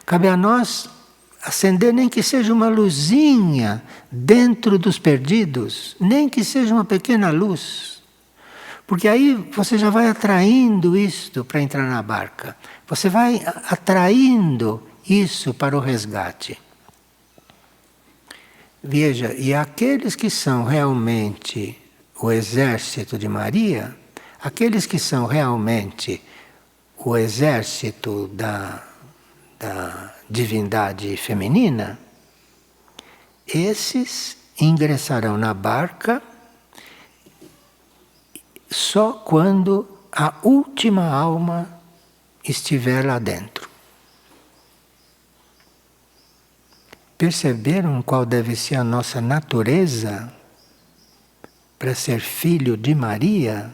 Cabe a nós acender nem que seja uma luzinha dentro dos perdidos, nem que seja uma pequena luz. Porque aí você já vai atraindo isto para entrar na barca. Você vai atraindo isso para o resgate. Veja, e aqueles que são realmente o exército de Maria, aqueles que são realmente o exército da divindade feminina, esses ingressarão na barca só quando a última alma estiver lá dentro. Perceberam qual deve ser a nossa natureza para ser filho de Maria?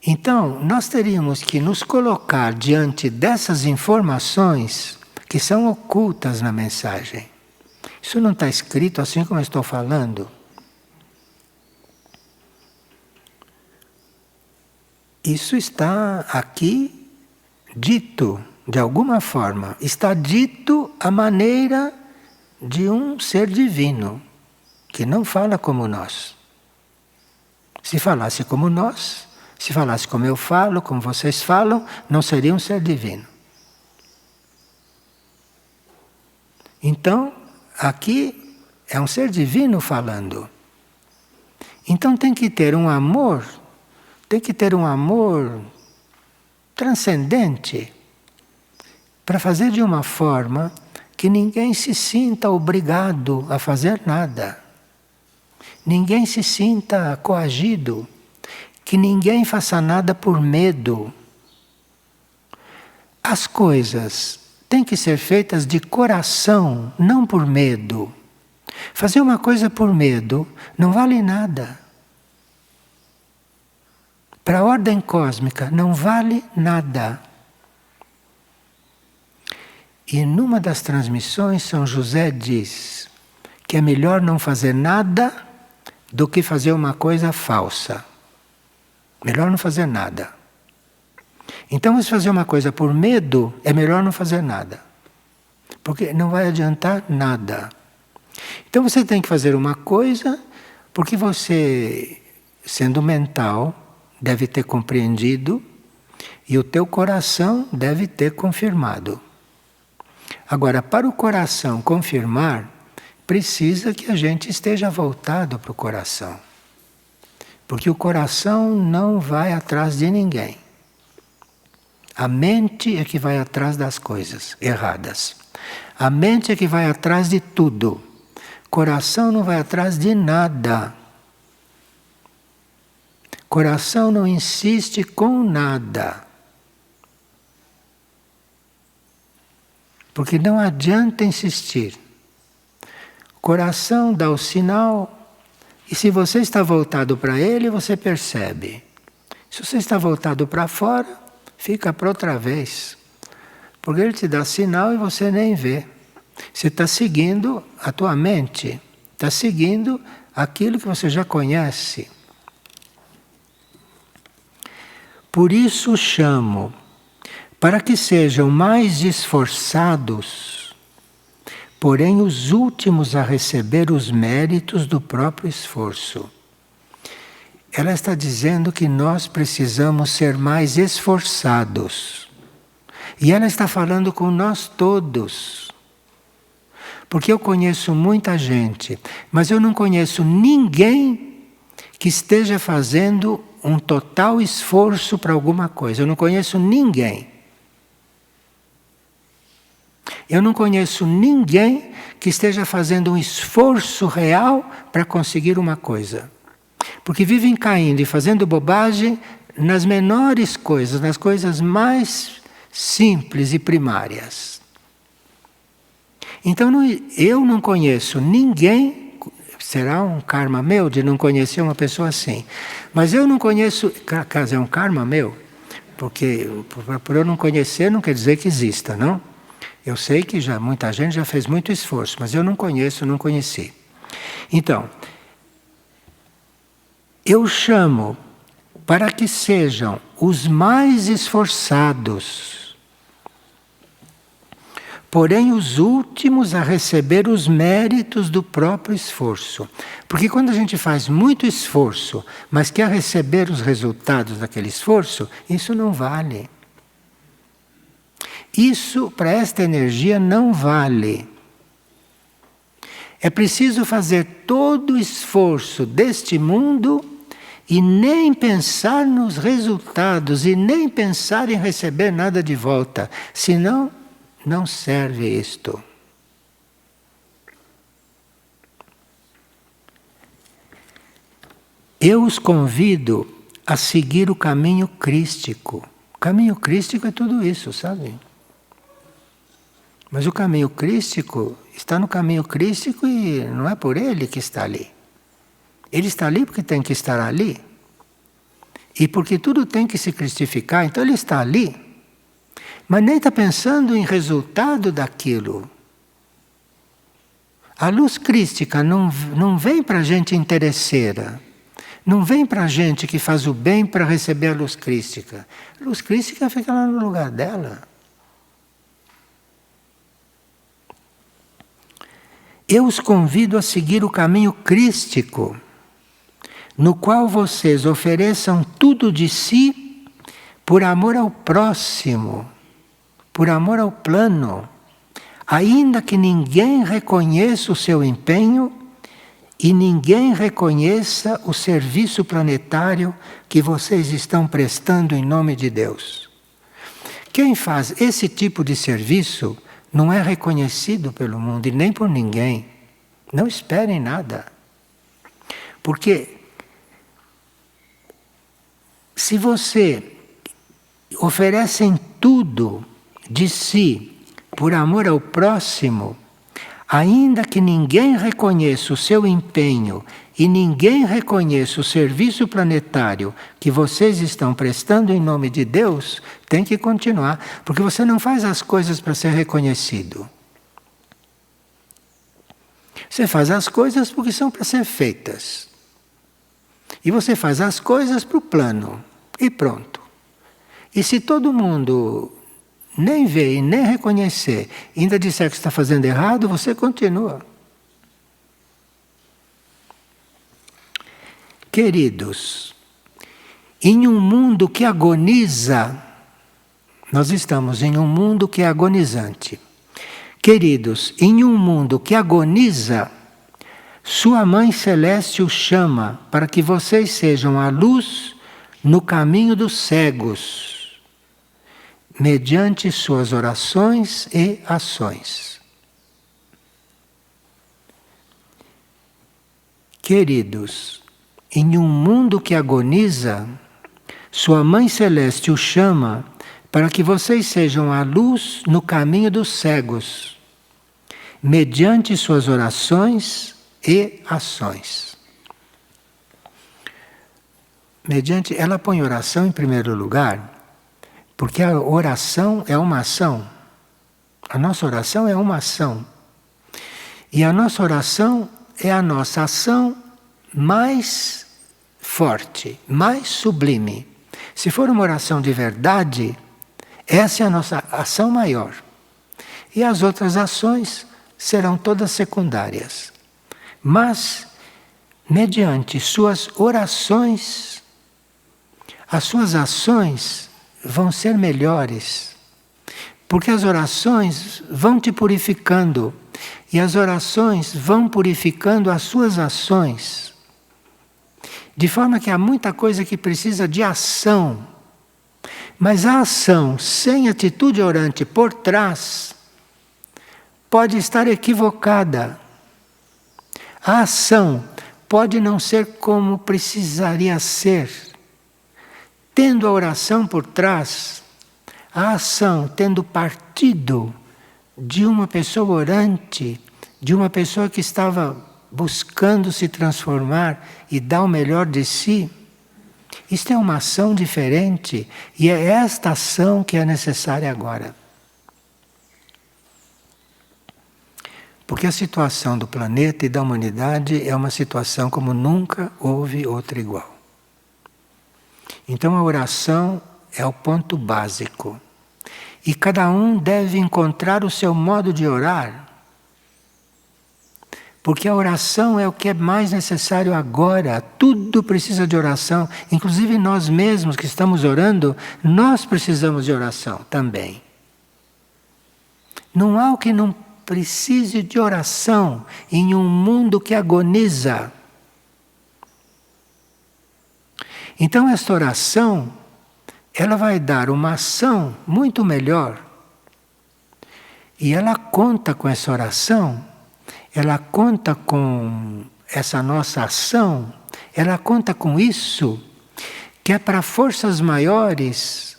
Então, nós teríamos que nos colocar diante dessas informações que são ocultas na mensagem. Isso não está escrito assim como eu estou falando. Isso está aqui dito. De alguma forma, está dito a maneira de um ser divino, que não fala como nós. Se falasse como nós, se falasse como eu falo, como vocês falam, não seria um ser divino. Então, aqui é um ser divino falando. Então tem que ter um amor transcendente, para fazer de uma forma que ninguém se sinta obrigado a fazer nada. Ninguém se sinta coagido. Que ninguém faça nada por medo. As coisas têm que ser feitas de coração, não por medo. Fazer uma coisa por medo não vale nada. Para a ordem cósmica não vale nada. E numa das transmissões, São José diz que é melhor não fazer nada do que fazer uma coisa falsa. Melhor não fazer nada. Então, se fazer uma coisa por medo, é melhor não fazer nada. Porque não vai adiantar nada. Então você tem que fazer uma coisa porque você, sendo mental, deve ter compreendido e o teu coração deve ter confirmado. Agora, para o coração confirmar, precisa que a gente esteja voltado para o coração. Porque o coração não vai atrás de ninguém. A mente é que vai atrás das coisas erradas. A mente é que vai atrás de tudo. Coração não vai atrás de nada. Coração não insiste com nada. Porque não adianta insistir. O coração dá o sinal, e se você está voltado para ele, você percebe. Se você está voltado para fora, fica para outra vez. Porque ele te dá sinal e você nem vê. Você está seguindo a tua mente, está seguindo aquilo que você já conhece. Por isso chamo, para que sejam mais esforçados, porém os últimos a receber os méritos do próprio esforço. Ela está dizendo que nós precisamos ser mais esforçados. E ela está falando com nós todos. Porque eu conheço muita gente, mas eu não conheço ninguém que esteja fazendo um total esforço para alguma coisa. Eu não conheço ninguém. Eu não conheço ninguém que esteja fazendo um esforço real para conseguir uma coisa. Porque vivem caindo e fazendo bobagem nas menores coisas, nas coisas mais simples e primárias. Então eu não conheço ninguém Será um karma meu de não conhecer uma pessoa assim. Mas eu não conheço, caso é um karma meu, porque por eu não conhecer não quer dizer que exista, não? Eu sei que já muita gente já fez muito esforço, mas eu não conheço, não conheci. Então, eu chamo para que sejam os mais esforçados, porém os últimos a receber os méritos do próprio esforço. Porque quando a gente faz muito esforço, mas quer receber os resultados daquele esforço, isso não vale. Isso, para esta energia, não vale. É preciso fazer todo o esforço deste mundo e nem pensar nos resultados, e nem pensar em receber nada de volta. Senão, não serve isto. Eu os convido a seguir o caminho crístico. O caminho crístico é tudo isso, sabe? Mas o caminho crístico está no caminho crístico e não é por ele que está ali. Ele está ali porque tem que estar ali. E porque tudo tem que se cristificar, então ele está ali. Mas nem está pensando em resultado daquilo. A luz crística não vem para a gente interesseira. Não vem para a gente que faz o bem para receber a luz crística. A luz crística fica lá no lugar dela. Eu os convido a seguir o caminho crístico, no qual vocês ofereçam tudo de si por amor ao próximo, por amor ao plano, ainda que ninguém reconheça o seu empenho e ninguém reconheça o serviço planetário que vocês estão prestando em nome de Deus. Quem faz esse tipo de serviço não é reconhecido pelo mundo e nem por ninguém. Não esperem nada. Porque se você oferecem tudo de si por amor ao próximo, ainda que ninguém reconheça o seu empenho e ninguém reconheça o serviço planetário que vocês estão prestando em nome de Deus, tem que continuar, porque você não faz as coisas para ser reconhecido. Você faz as coisas porque são para ser feitas. E você faz as coisas para o plano. E pronto. E se todo mundo nem ver e nem reconhecer, ainda disser que está fazendo errado, você continua. Queridos, em um mundo que agoniza, nós estamos em um mundo que é agonizante. Queridos, em um mundo que agoniza, sua Mãe Celeste os chama para que vocês sejam a luz no caminho dos cegos, mediante suas orações e ações. Queridos, em um mundo que agoniza, sua Mãe Celeste os chama para que vocês sejam a luz no caminho dos cegos, mediante suas orações e ações. Ela põe oração em primeiro lugar, porque a oração é uma ação. A nossa oração é uma ação. E a nossa oração é a nossa ação mais forte, mais sublime. Se for uma oração de verdade, essa é a nossa ação maior. E as outras ações serão todas secundárias. Mas, mediante suas orações, as suas ações vão ser melhores. Porque as orações vão te purificando. E as orações vão purificando as suas ações. De forma que há muita coisa que precisa de ação. Mas a ação sem atitude orante por trás pode estar equivocada. A ação pode não ser como precisaria ser. Tendo a oração por trás, a ação tendo partido de uma pessoa orante, de uma pessoa que estava buscando se transformar e dar o melhor de si, isto é uma ação diferente e é esta ação que é necessária agora. Porque a situação do planeta e da humanidade é uma situação como nunca houve outra igual. Então a oração é o ponto básico. E cada um deve encontrar o seu modo de orar. Porque a oração é o que é mais necessário agora. Tudo precisa de oração. Inclusive nós mesmos que estamos orando, nós precisamos de oração também. Não há o que não precise de oração em um mundo que agoniza. Então esta oração, ela vai dar uma ação muito melhor. E ela conta com essa oração, ela conta com essa nossa ação, ela conta com isso, que é para forças maiores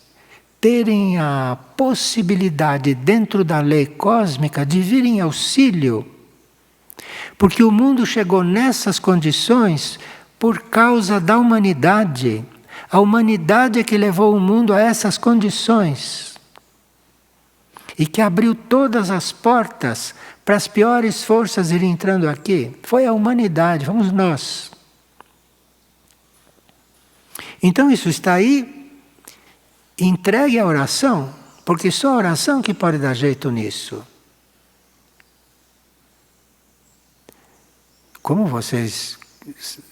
terem a possibilidade dentro da lei cósmica de vir em auxílio. Porque o mundo chegou nessas condições por causa da humanidade. A humanidade é que levou o mundo a essas condições. E que abriu todas as portas para as piores forças irem entrando aqui. Foi a humanidade, fomos nós. Então isso está aí. Entregue a oração, porque só a oração que pode dar jeito nisso. Como vocês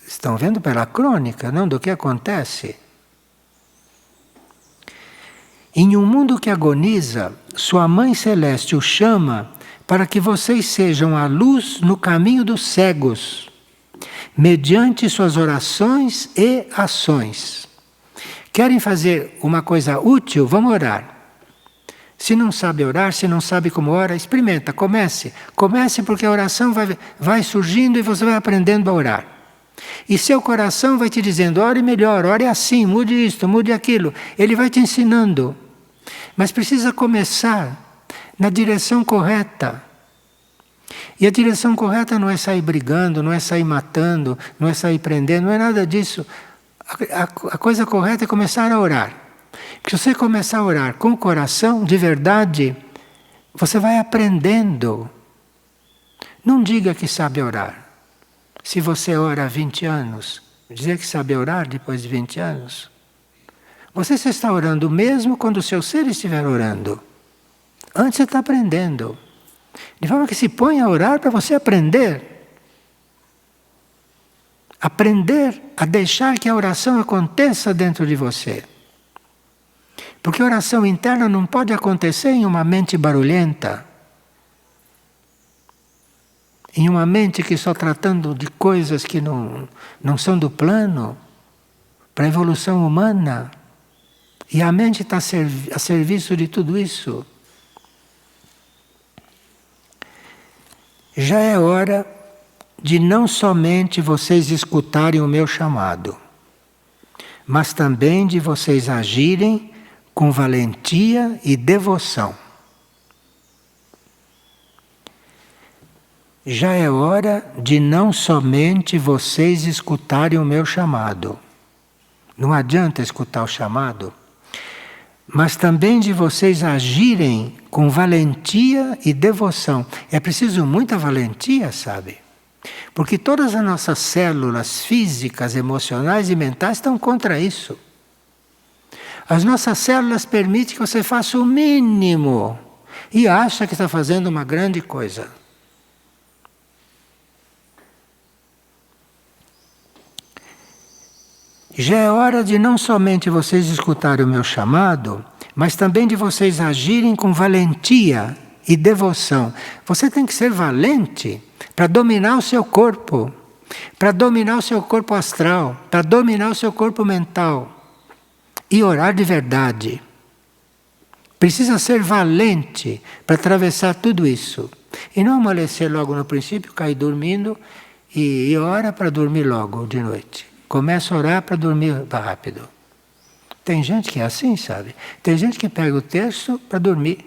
estão vendo pela crônica, não, do que acontece? Em um mundo que agoniza, sua Mãe Celeste o chama para que vocês sejam a luz no caminho dos cegos, mediante suas orações e ações. Querem fazer uma coisa útil? Vamos orar. Se não sabe orar, se não sabe como ora, experimenta, comece. Comece porque a oração vai surgindo e você vai aprendendo a orar. E seu coração vai te dizendo, ore melhor, ore assim, mude isto, mude aquilo. Ele vai te ensinando. Mas precisa começar na direção correta. E a direção correta não é sair brigando, não é sair matando, não é sair prendendo, não é nada disso. A coisa correta é começar a orar. Porque se você começar a orar com o coração, de verdade, você vai aprendendo. Não diga que sabe orar. Se você ora há 20 anos, dizer que sabe orar depois de 20 anos. Você está orando mesmo quando o seu ser estiver orando. Antes você está aprendendo. De forma que se põe a orar para você aprender. Aprender a deixar que a oração aconteça dentro de você. Porque a oração interna não pode acontecer em uma mente barulhenta. Em uma mente que só tratando de coisas que não são do plano, para a evolução humana. E a mente está a serviço de tudo isso. Já é hora de não somente vocês escutarem o meu chamado, mas também de vocês agirem com valentia e devoção. Já é hora de não somente vocês escutarem o meu chamado. Não adianta escutar o chamado, mas também de vocês agirem com valentia e devoção. É preciso muita valentia, sabe? Porque todas as nossas células físicas, emocionais e mentais estão contra isso. As nossas células permitem que você faça o mínimo e acha que está fazendo uma grande coisa. Já é hora de não somente vocês escutarem o meu chamado, mas também de vocês agirem com valentia e devoção. Você tem que ser valente para dominar o seu corpo, para dominar o seu corpo astral, para dominar o seu corpo mental e orar de verdade. Precisa ser valente para atravessar tudo isso. E não amolecer logo no princípio, cair dormindo e ora para dormir logo de noite. Começa a orar para dormir rápido. Tem gente que é assim, sabe? Tem gente que pega o texto para dormir.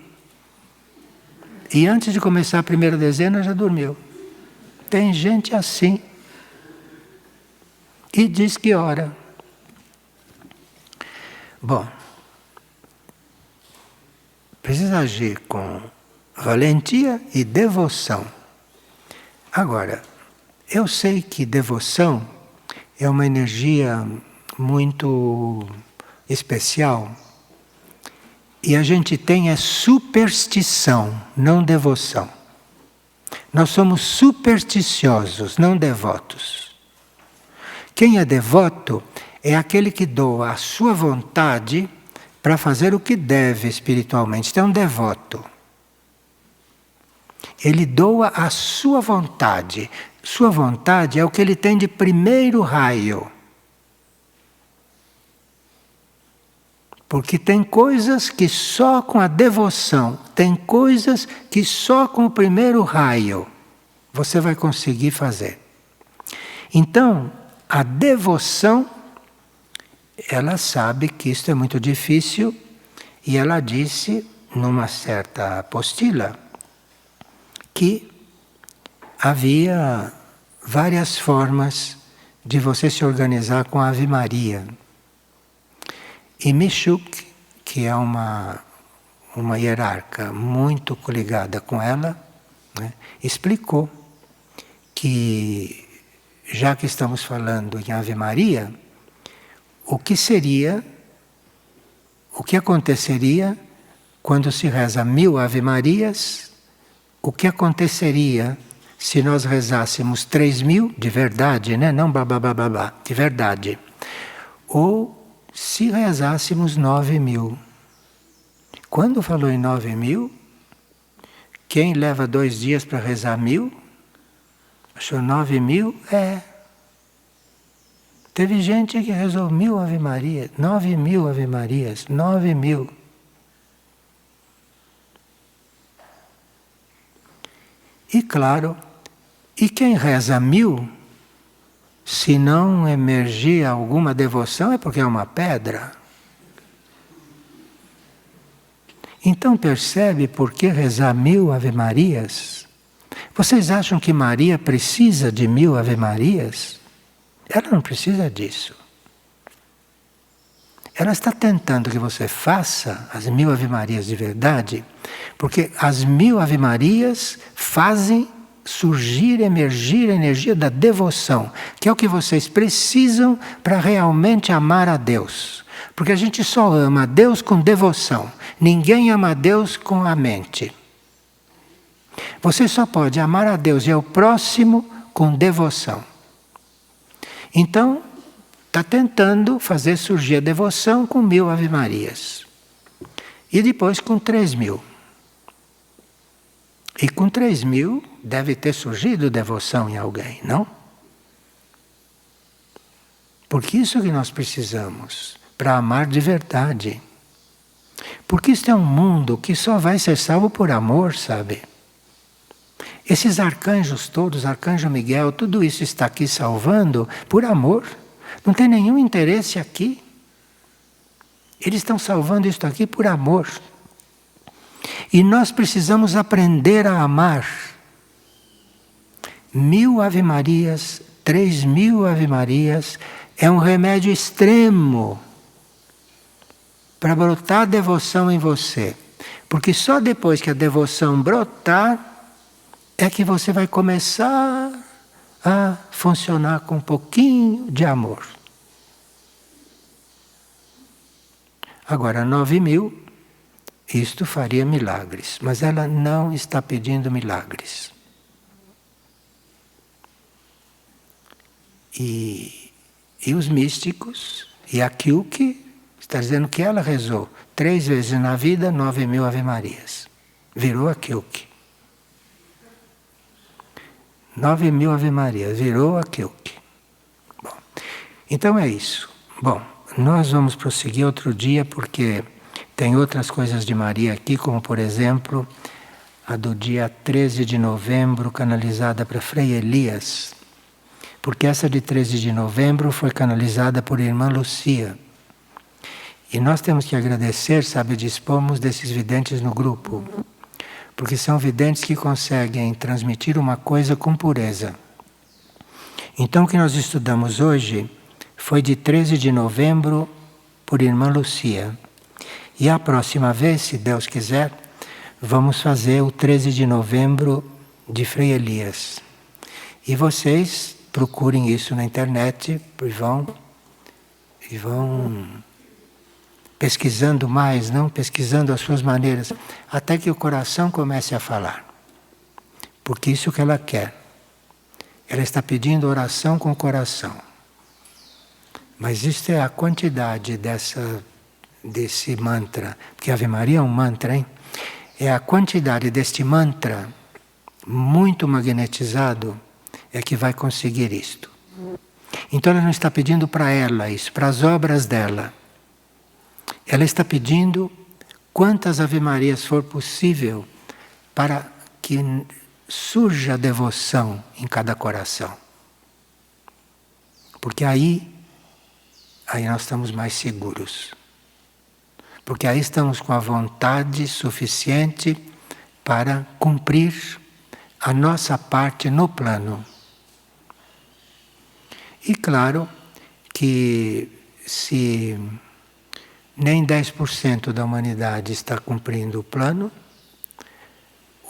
E antes de começar a primeira dezena já dormiu. Tem gente assim. E diz que ora. Bom, precisa agir com valentia e devoção. Agora, eu sei que devoção é uma energia muito especial. E a gente tem superstição, não devoção. Nós somos supersticiosos, não devotos. Quem é devoto é aquele que doa a sua vontade para fazer o que deve espiritualmente. Então, é um devoto. Ele doa a sua vontade. Sua vontade é o que ele tem de primeiro raio. Porque tem coisas que só com a devoção, tem coisas que só com o primeiro raio você vai conseguir fazer. Então, a devoção, ela sabe que isto é muito difícil e ela disse, numa certa apostila, que havia várias formas de você se organizar com a Ave Maria. E Michouk, que é uma hierarca muito ligada com ela, né, explicou que, já que estamos falando em Ave Maria, o que aconteceria quando se reza 1000 Ave Marias, o que aconteceria se nós rezássemos 3000 de verdade, né? Não babá, de verdade. Ou se rezássemos 9000. Quando falou em 9000, quem leva 2 dias para rezar 1000, achou 9000, teve gente que rezou 1000 Ave Maria, 9000 Ave Marias, 9000. E claro, e quem reza 1000, se não emergir alguma devoção, é porque é uma pedra. Então percebe por que rezar 1000 Ave Marias? Vocês acham que Maria precisa de 1000 Ave Marias? Ela não precisa disso. Ela está tentando que você faça as 1000 Ave Marias de verdade, porque as 1000 Ave Marias fazem surgir, emergir a energia da devoção, que é o que vocês precisam para realmente amar a Deus. Porque a gente só ama a Deus com devoção. Ninguém ama a Deus com a mente. Você só pode amar a Deus e ao próximo com devoção. Então, está tentando fazer surgir a devoção com 1000 Ave Marias. E depois com 3000. E com 3000 deve ter surgido devoção em alguém, não? Porque isso que nós precisamos, para amar de verdade. Porque isso é um mundo que só vai ser salvo por amor, sabe? Esses arcanjos todos, Arcanjo Miguel, tudo isso está aqui salvando por amor. Não tem nenhum interesse aqui. Eles estão salvando isso aqui por amor. E nós precisamos aprender a amar. 1000 Ave Marias, 3000 Ave Marias, é um remédio extremo para brotar a devoção em você. Porque só depois que a devoção brotar, é que você vai começar a funcionar com um pouquinho de amor. Agora, 9000, isto faria milagres, mas ela não está pedindo milagres. E os místicos, e a Kyuki, está dizendo que ela rezou 3 vezes na vida 9000 Ave Marias. Virou a Kyuki. 9000 Ave Marias, virou a Kyuki. Bom, então é isso. Bom, nós vamos prosseguir outro dia porque tem outras coisas de Maria aqui, como por exemplo, a do dia 13 de novembro, canalizada para Frei Elias. Porque essa de 13 de novembro foi canalizada por Irmã Lucia. E nós temos que agradecer, sabe, dispomos desses videntes no grupo. porque são videntes que conseguem transmitir uma coisa com pureza. Então o que nós estudamos hoje foi de 13 de novembro por Irmã Lucia. E a próxima vez, se Deus quiser, vamos fazer o 13 de novembro de Frei Elias. E vocês procurem isso na internet e vão pesquisando mais, não? Pesquisando as suas maneiras, até que o coração comece a falar. Porque isso que ela quer. Ela está pedindo oração com o coração. Mas isto é a quantidade desse mantra, porque Ave Maria é um mantra, hein? É a quantidade deste mantra muito magnetizado é que vai conseguir isto. Então ela não está pedindo para ela isso, para as obras dela. Ela está pedindo quantas Ave Marias for possível para que surja devoção em cada coração. Porque aí nós estamos mais seguros. Porque aí estamos com a vontade suficiente para cumprir a nossa parte no plano. E claro que se nem 10% da humanidade está cumprindo o plano,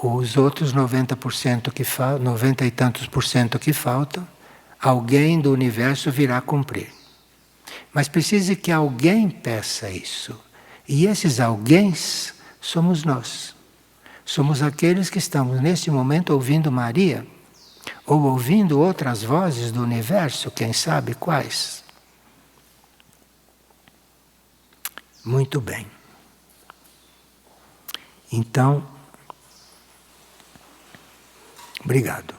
os outros 90% que 90 e tantos por cento que faltam, alguém do universo virá cumprir. Mas precisa que alguém peça isso. E esses alguém somos nós. Somos aqueles que estamos neste momento ouvindo Maria, ou ouvindo outras vozes do universo, quem sabe quais. Muito bem. Então, obrigado.